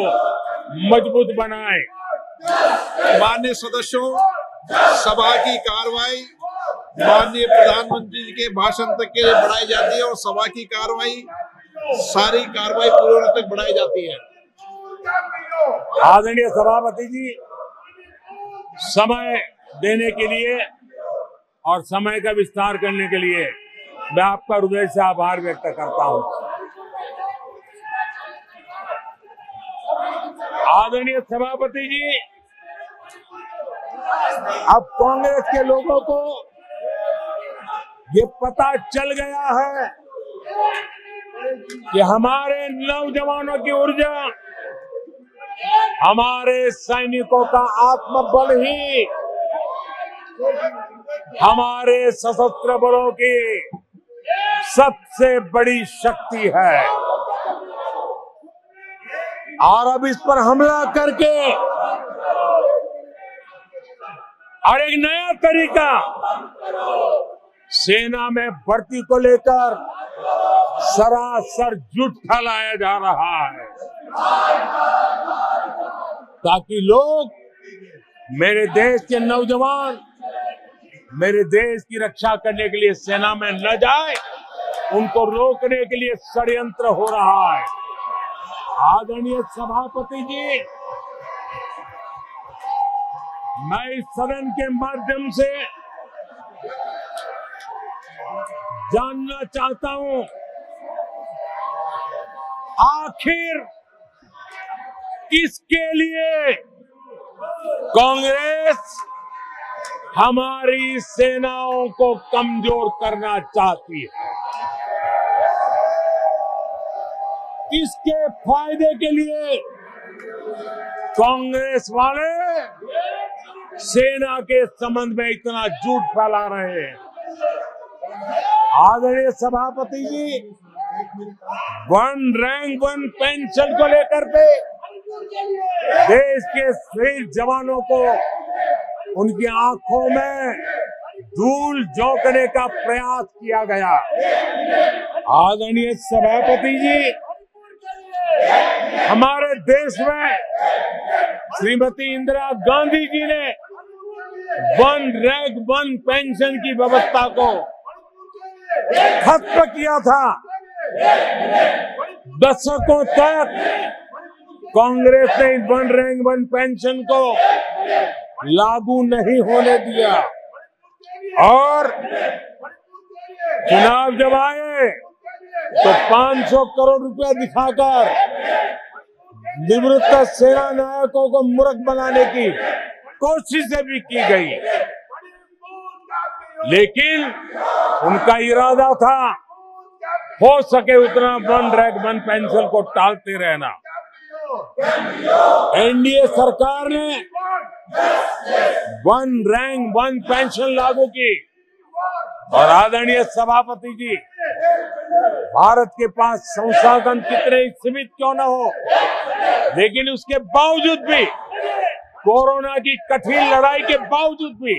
मजबूत बनाए। माननीय सदस्यों, सभा की कार्रवाई माननीय प्रधानमंत्री जी के भाषण तक के लिए बढ़ाई जाती है और सभा की सारी कार्रवाई पूरे होने तक बढ़ाई जाती है। आदरणीय सभापति जी, समय देने के लिए और समय का विस्तार करने के लिए मैं आपका हृदय से आभार व्यक्त करता हूं। आदरणीय सभापति जी, अब कांग्रेस के लोगों को ये पता चल गया है कि हमारे नौजवानों की ऊर्जा, हमारे सैनिकों का आत्मबल ही हमारे सशस्त्र बलों की सबसे बड़ी शक्ति है। और अब इस पर हमला करके और एक नया तरीका सेना में भर्ती को लेकर सरासर झूठ फैलाया जा रहा है, ताकि लोग, मेरे देश के नौजवान मेरे देश की रक्षा करने के लिए सेना में न जाए, उनको रोकने के लिए षड्यंत्र हो रहा है। आदरणीय सभापति जी, मैं इस सदन के माध्यम से जानना चाहता हूं, आखिर किसके लिए कांग्रेस हमारी सेनाओं को कमजोर करना चाहती है? किसके फायदे के लिए कांग्रेस वाले सेना के संबंध में इतना झूठ फैला रहे हैं? आदरणीय सभापति जी, वन रैंक वन पेंशन को लेकर के देश के शहीद जवानों को उनकी आंखों में धूल झोंकने का प्रयास किया गया। आदरणीय सभापति जी, हमारे देश में श्रीमती इंदिरा गांधी जी ने वन रैंक वन पेंशन की व्यवस्था को खत्म किया था। दशकों तक कांग्रेस ने वन रैंक वन पेंशन को लागू नहीं होने दिया और चुनाव जब आए तो 500 करोड़ रुपया दिखाकर निवृत्त सेना नायकों को मूर्ख बनाने की कोशिशें भी की गई, लेकिन उनका इरादा था हो सके उतना वन रैंक वन पेंशन को टालते रहना। एनडीए सरकार ने वन रैंक वन पेंशन लागू की और आदरणीय सभापति जी, भारत के पास संसाधन कितने ही सीमित क्यों न हो, लेकिन उसके बावजूद भी, कोरोना की कठिन लड़ाई के बावजूद भी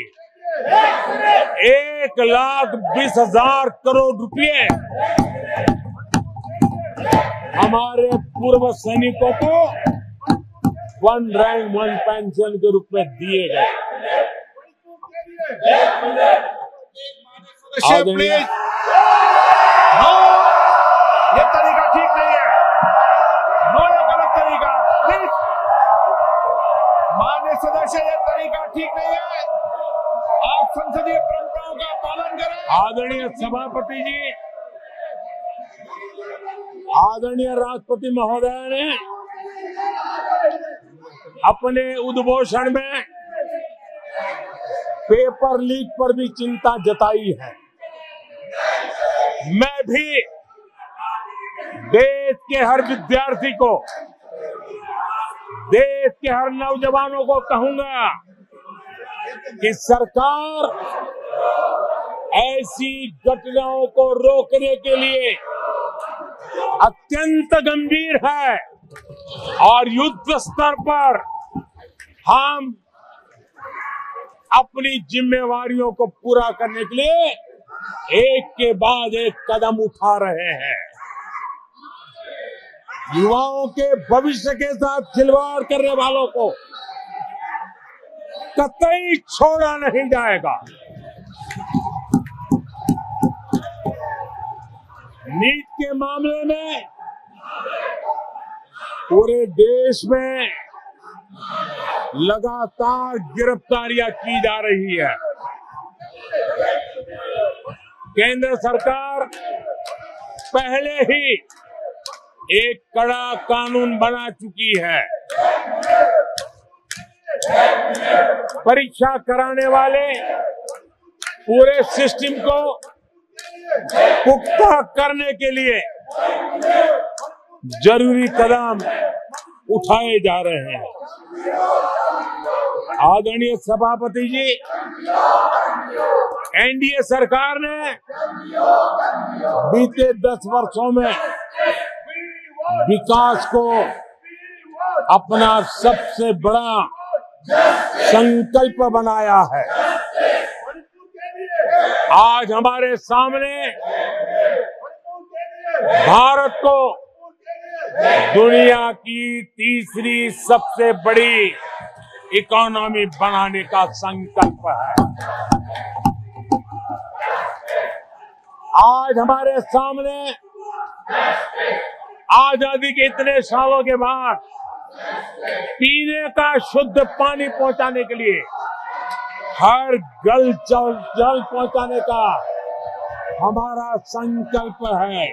1,20,000 करोड़ रुपए हमारे पूर्व सैनिकों को वन रैंक वन पेंशन के रूप में दिए गए। ये तरीका ठीक नहीं है, ये गलत तरीका। प्लीज माननीय सदस्य, ये तरीका ठीक नहीं है, आप संसदीय परंपराओं का पालन करें। आदरणीय सभापति जी, आदरणीय राष्ट्रपति महोदय ने अपने उद्घोषण में पेपर लीक पर भी चिंता जताई है। मैं भी देश के हर विद्यार्थी को, देश के हर नौजवानों को कहूंगा कि सरकार ऐसी घटनाओं को रोकने के लिए अत्यंत गंभीर है और युद्ध स्तर पर हम अपनी जिम्मेवारियों को पूरा करने के लिए एक के बाद एक कदम उठा रहे हैं। युवाओं के भविष्य के साथ खिलवाड़ करने वालों को कतई छोड़ा नहीं जाएगा। नीट के मामले में पूरे देश में लगातार गिरफ्तारियां की जा रही है। केंद्र सरकार पहले ही एक कड़ा कानून बना चुकी है। परीक्षा कराने वाले पूरे सिस्टम को पुख्ता करने के लिए जरूरी कदम उठाए जा रहे हैं। आदरणीय सभापति जी, एनडीए सरकार ने बीते 10 वर्षों में विकास को अपना सबसे बड़ा संकल्प बनाया है। आज हमारे सामने भारत को दुनिया की तीसरी सबसे बड़ी इकोनॉमी बनाने का संकल्प है। आज हमारे सामने आजादी के इतने सालों के बाद पीने का शुद्ध पानी पहुंचाने के लिए, हर जल पहुंचाने का हमारा संकल्प है।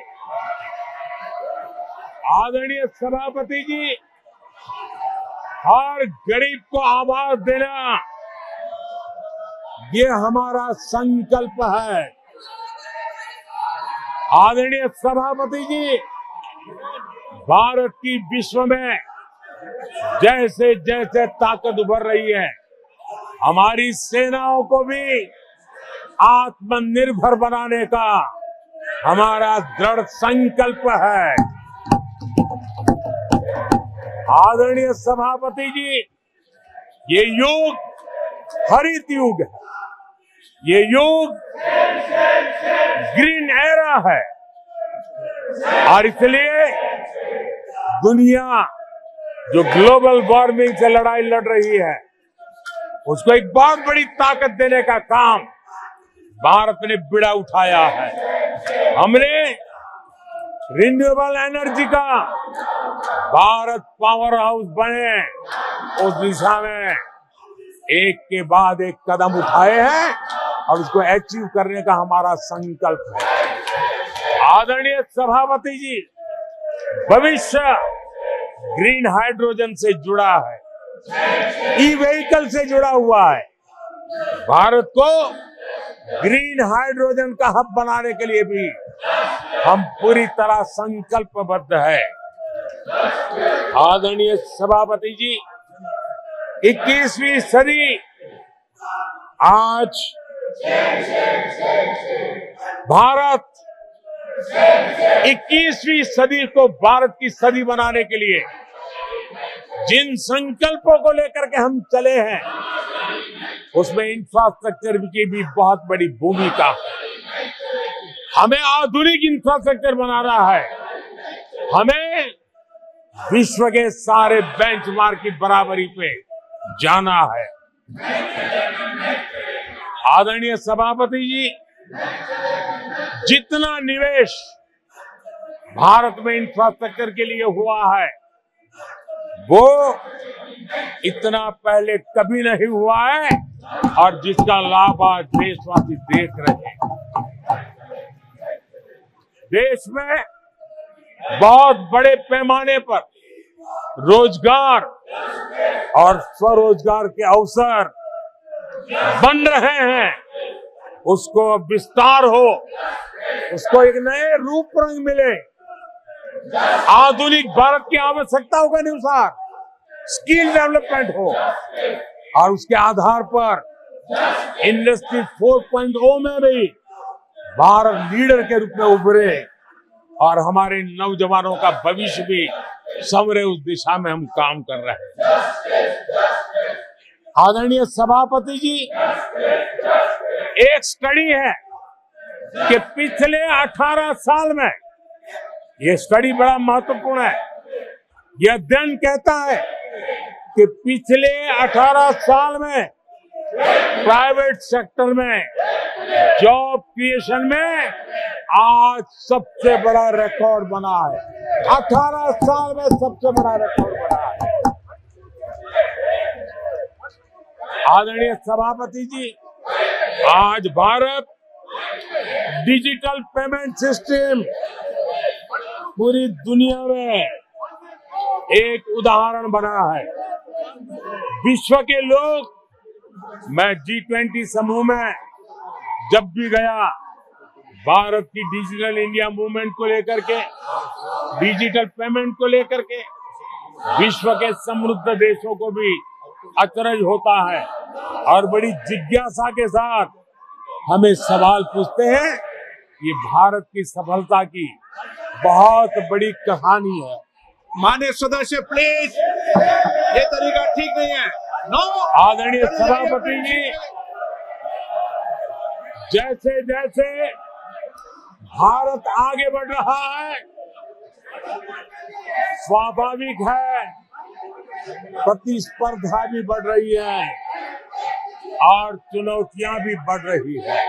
आदरणीय सभापति जी, हर गरीब को आवास देना, ये हमारा संकल्प है। आदरणीय सभापति जी, भारत की विश्व में जैसे जैसे ताकत उभर रही है, हमारी सेनाओं को भी आत्मनिर्भर बनाने का हमारा दृढ़ संकल्प है। आदरणीय सभापति जी, ये युग हरित युग है, ये युग ग्रीन एरा है और इसलिए दुनिया जो ग्लोबल वार्मिंग से लड़ाई लड़ रही है उसको एक बहुत बड़ी ताकत देने का काम भारत ने बीड़ा उठाया है। हमने रिन्यूएबल एनर्जी का भारत पावर हाउस बने उस दिशा में एक के बाद एक कदम उठाए हैं और उसको अचीव करने का हमारा संकल्प है। आदरणीय सभापति जी, भविष्य ग्रीन हाइड्रोजन से जुड़ा है, ई व्हीकल से जुड़ा हुआ है। भारत को ग्रीन हाइड्रोजन का हब बनाने के लिए भी हम पूरी तरह संकल्पबद्ध है। आदरणीय सभापति जी, 21वीं सदी आज भारत 21वीं सदी को भारत की सदी बनाने के लिए जिन संकल्पों को लेकर के हम चले हैं उसमें इंफ्रास्ट्रक्चर की भी बहुत बड़ी भूमिका है। हमें आधुनिक इंफ्रास्ट्रक्चर बनाना है, हमें विश्व के सारे बेंचमार्क की बराबरी पे जाना है। आदरणीय सभापति जी, जितना निवेश भारत में इंफ्रास्ट्रक्चर के लिए हुआ है वो इतना पहले कभी नहीं हुआ है और जिसका लाभ आज देशवासी देख रहे हैं। देश में बहुत बड़े पैमाने पर रोजगार और स्वरोजगार के अवसर बन रहे हैं, उसको विस्तार हो, उसको एक नए रूप रंग मिले, आधुनिक भारत की आवश्यकताओं के अनुसार स्किल डेवलपमेंट हो और उसके आधार पर इंडस्ट्री 4.0 में भी भारत लीडर के रूप में उभरे और हमारे नौजवानों का भविष्य भी संवरे, उस दिशा में हम काम कर रहे हैं। आदरणीय सभापति जी, एक स्टडी है कि पिछले 18 साल में, ये स्टडी बड़ा महत्वपूर्ण है, यह अध्ययन कहता है कि पिछले 18 साल में प्राइवेट सेक्टर में जॉब क्रिएशन में आज सबसे बड़ा रिकॉर्ड बना है। 18 साल में सबसे बड़ा रिकॉर्ड बना है। आदरणीय सभापति जी, आज भारत डिजिटल पेमेंट सिस्टम पूरी दुनिया में एक उदाहरण बना है। विश्व के लोग, मैं G20 समूह में जब भी गया, भारत की डिजिटल इंडिया मूवमेंट को लेकर के, डिजिटल पेमेंट को लेकर के विश्व के समृद्ध देशों को भी अचरज होता है और बड़ी जिज्ञासा के साथ हमें सवाल पूछते हैं। ये भारत की सफलता की बहुत बड़ी कहानी है। माननीय सदस्य प्लीज, ये तरीका ठीक नहीं है। नो। आदरणीय सभापति जी, जैसे जैसे भारत आगे बढ़ रहा है, स्वाभाविक है प्रतिस्पर्धा भी बढ़ रही है और चुनौतियां भी बढ़ रही है।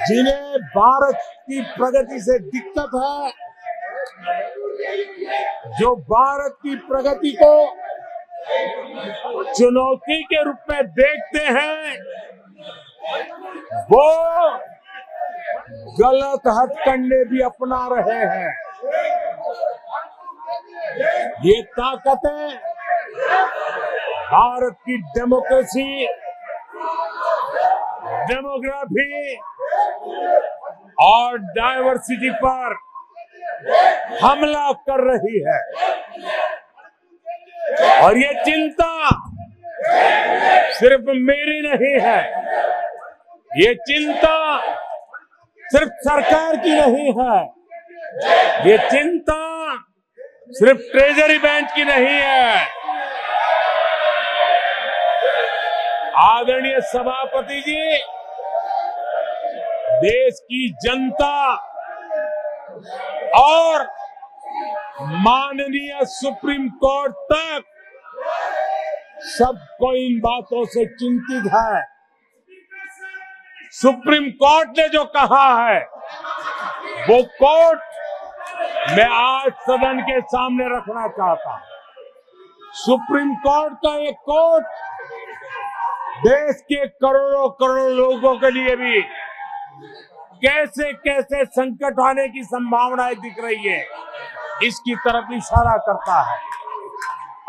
जिन्हें भारत की प्रगति से दिक्कत है, जो भारत की प्रगति को चुनौती के रूप में देखते हैं, वो गलत हथकंडे भी अपना रहे हैं। ये ताकतें भारत की डेमोक्रेसी, डेमोग्राफी और डायवर्सिटी पर हमला कर रही है और ये चिंता सिर्फ मेरी नहीं है, ये चिंता सिर्फ सरकार की नहीं है, ये चिंता सिर्फ ट्रेजरी बेंच की नहीं है। आदरणीय सभापति जी, देश की जनता और माननीय सुप्रीम कोर्ट तक सबको इन बातों से चिंतित है। सुप्रीम कोर्ट ने जो कहा है वो कोर्ट मैं आज सदन के सामने रखना चाहता हूं। सुप्रीम कोर्ट का एक कोर्ट देश के करोड़ों करोड़ लोगों के लिए भी कैसे कैसे संकट आने की संभावनाएं दिख रही है, इसकी तरफ इशारा करता है।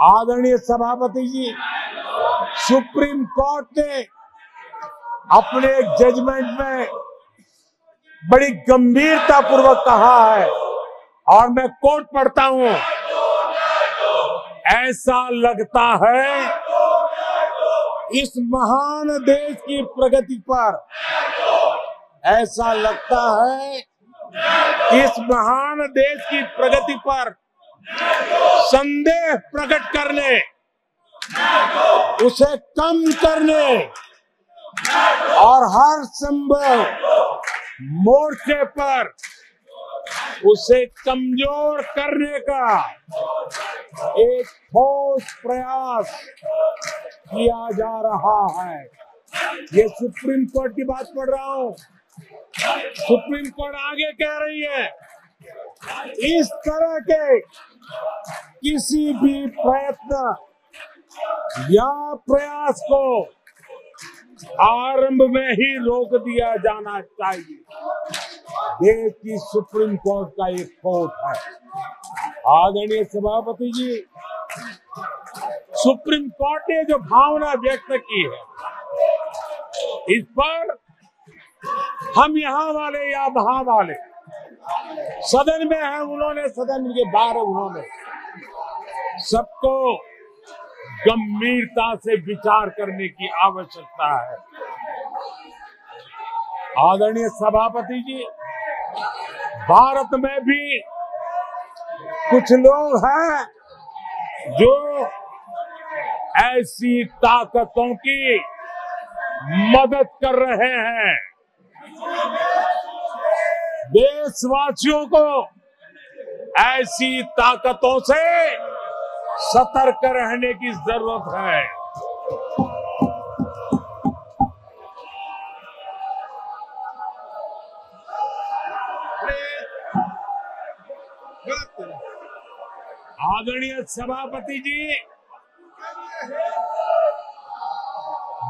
आदरणीय सभापति जी, सुप्रीम कोर्ट ने अपने एक जजमेंट में बड़ी गंभीरता पूर्वक कहा है, और मैं कोट पढ़ता हूं, ऐसा लगता है इस महान देश की प्रगति पर, ऐसा लगता है इस महान देश की प्रगति पर संदेह प्रकट करने, उसे कम करने और हर संभव मोर्चे पर उसे कमजोर करने का एक ठोस प्रयास किया जा रहा है। ये सुप्रीम कोर्ट की बात पढ़ रहा हूं। सुप्रीम कोर्ट आगे कह रही है, इस तरह के किसी भी प्रयत्न या प्रयास को आरंभ में ही रोक दिया जाना चाहिए। देश की सुप्रीम कोर्ट का एक कोर्ट है। आदरणीय सभापति जी, सुप्रीम कोर्ट ने जो भावना व्यक्त की है, इस पर हम यहाँ वाले या वहां वाले, सदन में है उन्होंने, सदन के बाहर उन्होंने, सबको गंभीरता से विचार करने की आवश्यकता है। आदरणीय सभापति जी, भारत में भी कुछ लोग हैं जो ऐसी ताकतों की मदद कर रहे हैं। देशवासियों को ऐसी ताकतों से सतर्क रहने की जरूरत है। आदरणीय सभापति जी,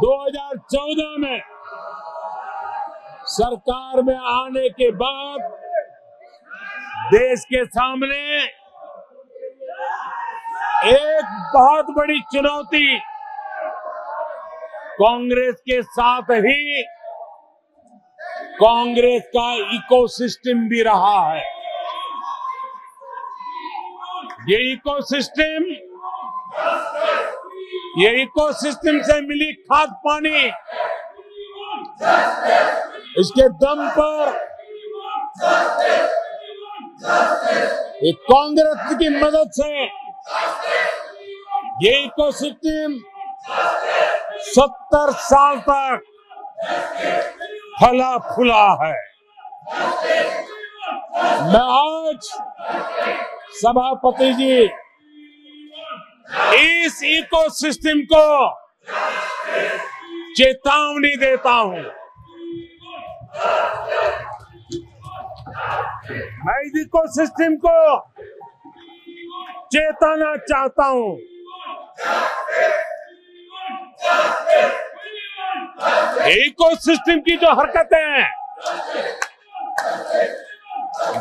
2014 में सरकार में आने के बाद देश के सामने एक बहुत बड़ी चुनौती कांग्रेस के साथ ही कांग्रेस का इकोसिस्टम भी रहा है। ये इकोसिस्टम से मिली खाद पानी, इसके दम पर एक कांग्रेस की मदद से ये इकोसिस्टम 70 साल तक फला फूला है। मैं आज सभापति जी इस इकोसिस्टम को चेतावनी देता हूं। मैं इस इकोसिस्टम को चेताना चाहता हूं। इकोसिस्टम की जो हरकतें हैं,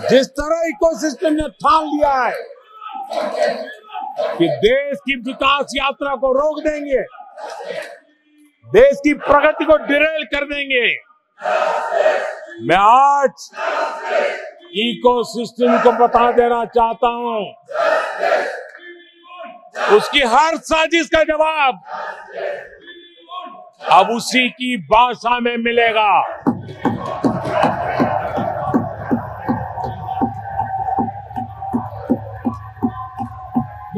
जिस तरह इकोसिस्टम ने ठान लिया है कि देश की विकास यात्रा को रोक देंगे, देश की प्रगति को डिरेल कर देंगे, मैं आज इकोसिस्टम को बता देना चाहता हूं, उसकी हर साजिश का जवाब अब उसी की भाषा में मिलेगा।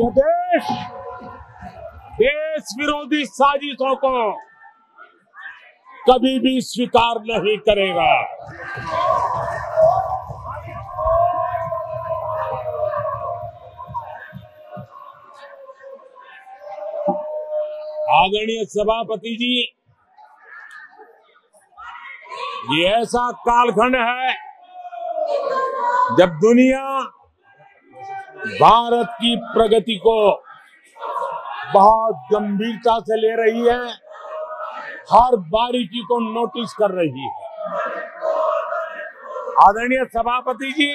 यह देश विरोधी साजिशों को कभी भी स्वीकार नहीं करेगा। आदरणीय सभापति जी, ये ऐसा कालखंड है जब दुनिया भारत की प्रगति को बहुत गंभीरता से ले रही है, हर बारीकी को नोटिस कर रही है। आदरणीय सभापति जी,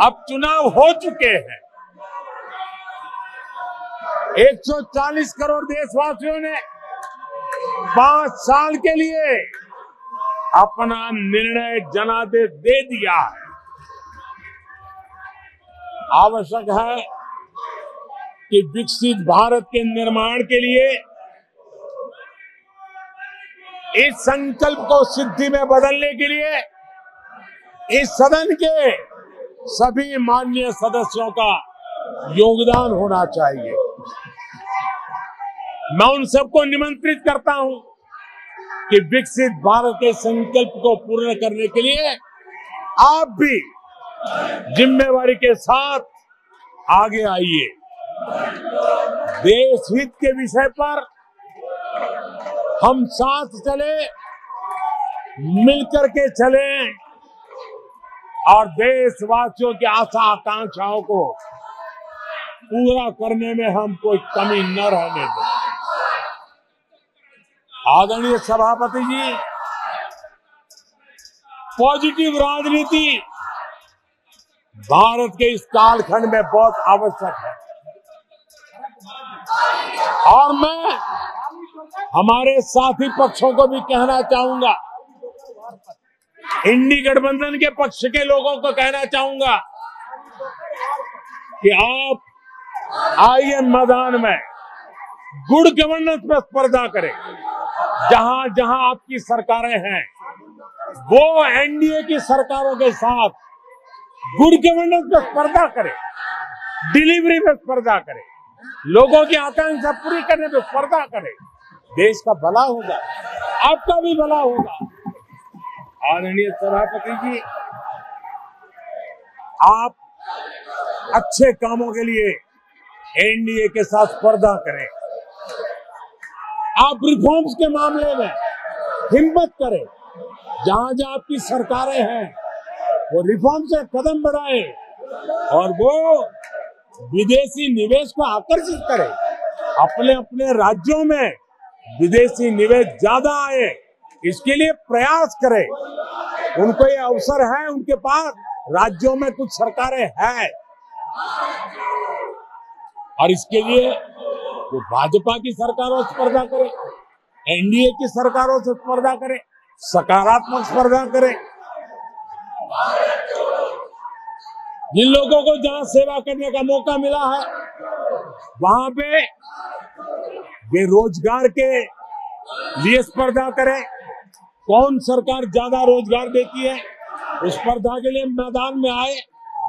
अब चुनाव हो चुके हैं। 140 करोड़ देशवासियों ने 5 साल के लिए अपना निर्णय जनादेश दे दिया है। आवश्यक है कि विकसित भारत के निर्माण के लिए इस संकल्प को सिद्धि में बदलने के लिए इस सदन के सभी माननीय सदस्यों का योगदान होना चाहिए। मैं उन सबको निमंत्रित करता हूं कि विकसित भारत के संकल्प को पूर्ण करने के लिए आप भी जिम्मेवारी के साथ आगे आइए। देश हित के विषय पर हम साथ चले, मिलकर के चले और देशवासियों की आशा आकांक्षाओं को पूरा करने में हम कोई कमी न रहने दें। आदरणीय सभापति जी, पॉजिटिव राजनीति भारत के इस कालखंड में बहुत आवश्यक है और मैं हमारे साथी पक्षों को भी कहना चाहूंगा, इंडी गठबंधन के पक्ष के लोगों को कहना चाहूंगा कि आप आइए मैदान में, गुड गवर्नेंस में स्पर्धा करें। जहां जहां आपकी सरकारें हैं वो एनडीए की सरकारों के साथ गुड गवर्नेंस में स्पर्धा करें, डिलीवरी में स्पर्धा करें, लोगों की आकांक्षा पूरी करने में स्पर्धा करें। देश का भला होगा, आपका भी भला होगा। आदरणीय सभापति जी, आप अच्छे कामों के लिए एनडीए के साथ स्पर्धा करें। आप रिफॉर्म्स के मामले में हिम्मत करें। जहां जहां आपकी सरकारें हैं वो रिफॉर्म से कदम बढ़ाएं और वो विदेशी निवेश को आकर्षित करें। अपने अपने राज्यों में विदेशी निवेश ज्यादा आए, इसके लिए प्रयास करें। उनको ये अवसर है, उनके पास राज्यों में कुछ सरकारें हैं और इसके लिए वो भाजपा की सरकारों से स्पर्धा करें, एनडीए की सरकारों से स्पर्धा करें, सकारात्मक स्पर्धा करें। जिन लोगों को जहां सेवा करने का मौका मिला है वहां पे वे रोजगार के लिए स्पर्धा करें। कौन सरकार ज्यादा रोजगार देती है, उस स्पर्धा के लिए मैदान में आए,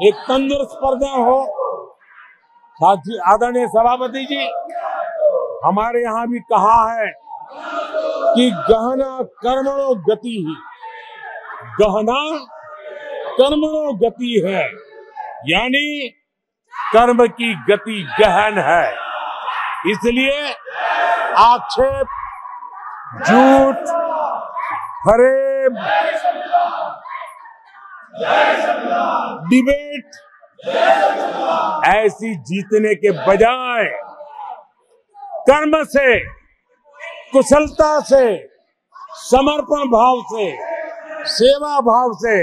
एक तंदुरुस्त स्पर्धा हो। साथी आदरणीय सभापति जी, हमारे यहाँ भी कहा है कि गहना कर्मणो गति ही, गहना कर्मणो गति है, यानी कर्म की गति गहन है। इसलिए आक्षेप, झूठ, फरेब, डिबेट ऐसी जीतने के बजाय कर्म से, कुशलता से, समर्पण भाव से, सेवा भाव से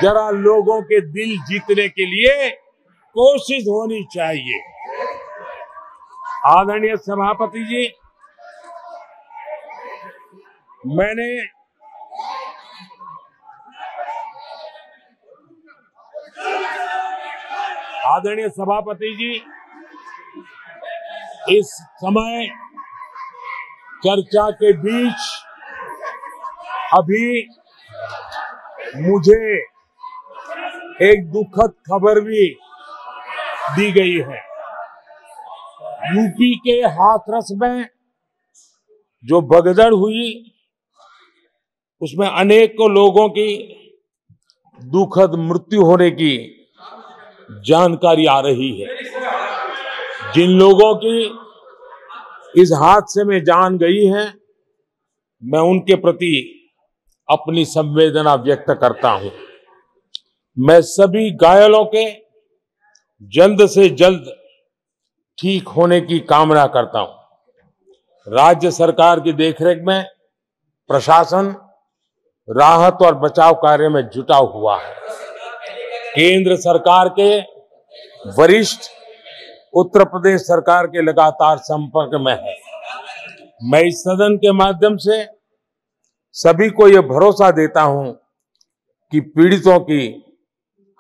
जरा लोगों के दिल जीतने के लिए कोशिश होनी चाहिए। आदरणीय सभापति जी, मैंने आदरणीय सभापति जी, इस समय चर्चा के बीच अभी मुझे एक दुखद खबर भी दी गई है। यूपी के हाथरस में जो भगदड़ हुई उसमें अनेकों लोगों की दुखद मृत्यु होने की जानकारी आ रही है। जिन लोगों की इस हादसे में जान गई है, मैं उनके प्रति अपनी संवेदना व्यक्त करता हूं। मैं सभी घायलों के जल्द से जल्द ठीक होने की कामना करता हूं। राज्य सरकार की देखरेख में प्रशासन राहत और बचाव कार्य में जुटा हुआ है। केंद्र सरकार के वरिष्ठ उत्तर प्रदेश सरकार के लगातार संपर्क में है। मैं इस सदन के माध्यम से सभी को यह भरोसा देता हूं कि पीड़ितों की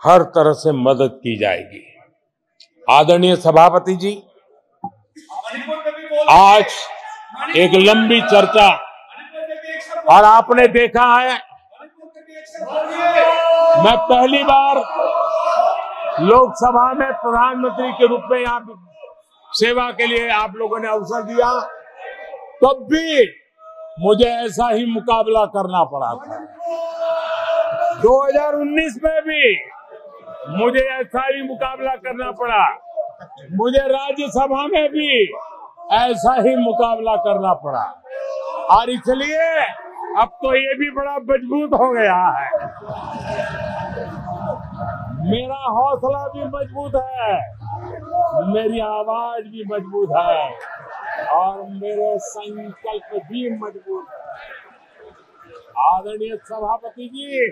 हर तरह से मदद की जाएगी। आदरणीय सभापति जी, आज एक लंबी चर्चा और आपने देखा है, मैं पहली बार लोकसभा में प्रधानमंत्री के रूप में यहाँ सेवा के लिए आप लोगों ने अवसर दिया, तब भी मुझे ऐसा ही मुकाबला करना पड़ा था। 2019 में भी मुझे ऐसा ही मुकाबला करना पड़ा। मुझे राज्यसभा में भी ऐसा ही मुकाबला करना पड़ा और इसलिए अब तो ये भी बड़ा मजबूत हो गया है। मेरा हौसला भी मजबूत है, मेरी आवाज भी मजबूत है और मेरे संकल्प भी मजबूत है। आदरणीय सभापति जी,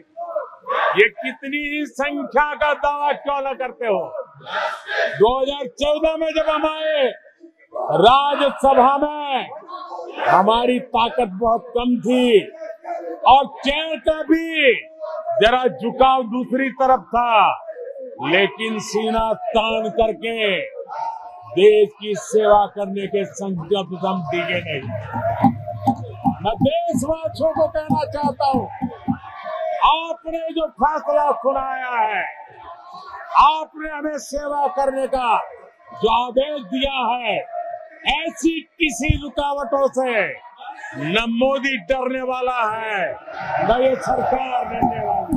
ये कितनी ही संख्या का दावा क्यों न करते हो, 2014 में जब हम आए राज्यसभा में हमारी ताकत बहुत कम थी और चेयर का भी जरा झुकाव दूसरी तरफ था, लेकिन सीना तान करके देश की सेवा करने के संकल्प हम डिगे नहीं। मैं देशवासियों को कहना चाहता हूं, आपने जो फैसला सुनाया है, आपने हमें सेवा करने का जो आदेश दिया है, ऐसी किसी रुकावटों से न मोदी डरने वाला है न ये सरकार डरने वाली।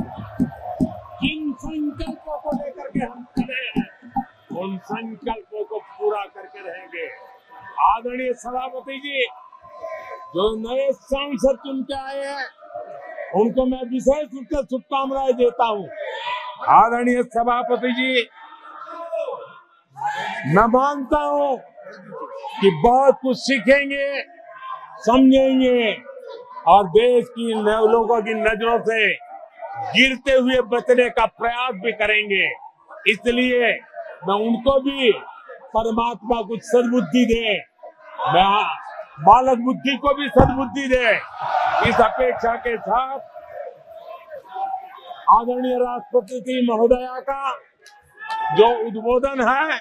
जिन संकल्पों को लेकर के हम खड़े हैं, उन संकल्पों को पूरा करके रहेंगे। आदरणीय सभापति जी, जो नए सांसद चुन के आए हैं, उनको मैं विशेष रूप से शुभकामनाएं देता हूं। आदरणीय सभापति जी, मैं मानता हूं कि बहुत कुछ सीखेंगे, समझेंगे और देश की लोगों की नजरों से गिरते हुए बचने का प्रयास भी करेंगे। इसलिए मैं उनको भी परमात्मा कुछ सद्बुद्धि दे, मैं बालक बुद्धि को भी सद्बुद्धि दे, इस अपेक्षा के साथ आदरणीय राष्ट्रपति महोदया का जो उद्बोधन है,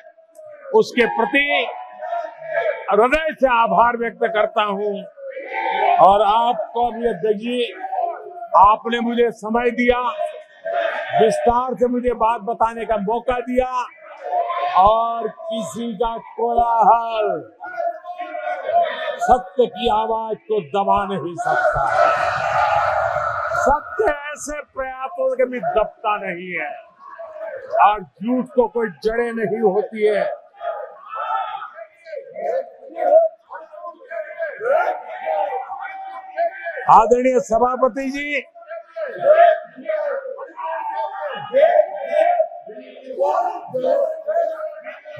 उसके प्रति हृदय से आभार व्यक्त करता हूं। और आपको भी अध्यक्ष जी, आपने मुझे समय दिया, विस्तार से मुझे बात बताने का मौका दिया और किसी का कोलाहल सत्य की आवाज को दबा नहीं सकता। सत्य ऐसे प्रयासों के भी दबता नहीं है और झूठ को कोई जड़ें नहीं होती है। आदरणीय सभापति जी,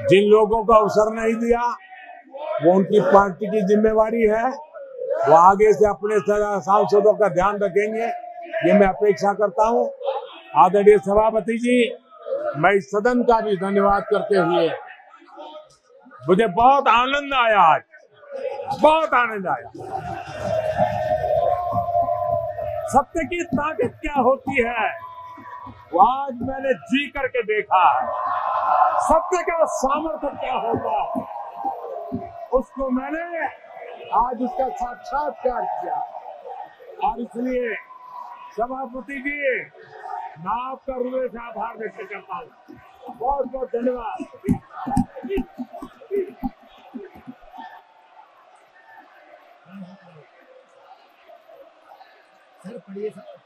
जिन लोगों को अवसर नहीं दिया वो उनकी पार्टी की जिम्मेवारी है, वो आगे से अपने सांसदों का ध्यान रखेंगे, ये मैं अपेक्षा करता हूं। आदरणीय सभापति जी, मैं इस सदन का भी धन्यवाद करते हुए, मुझे बहुत आनंद आया, आज बहुत आनंद आया। सत्य की ताकत क्या होती है वो आज मैंने जी करके देखा। सत्य का सामर्थ्य क्या होता है उसको मैंने आज उसका साक्षात्कार किया। और इसलिए सभापति जी, मैं आपका हृदय से आभार व्यक्त करता हूँ। बहुत बहुत धन्यवाद। सर पढ़िए सर।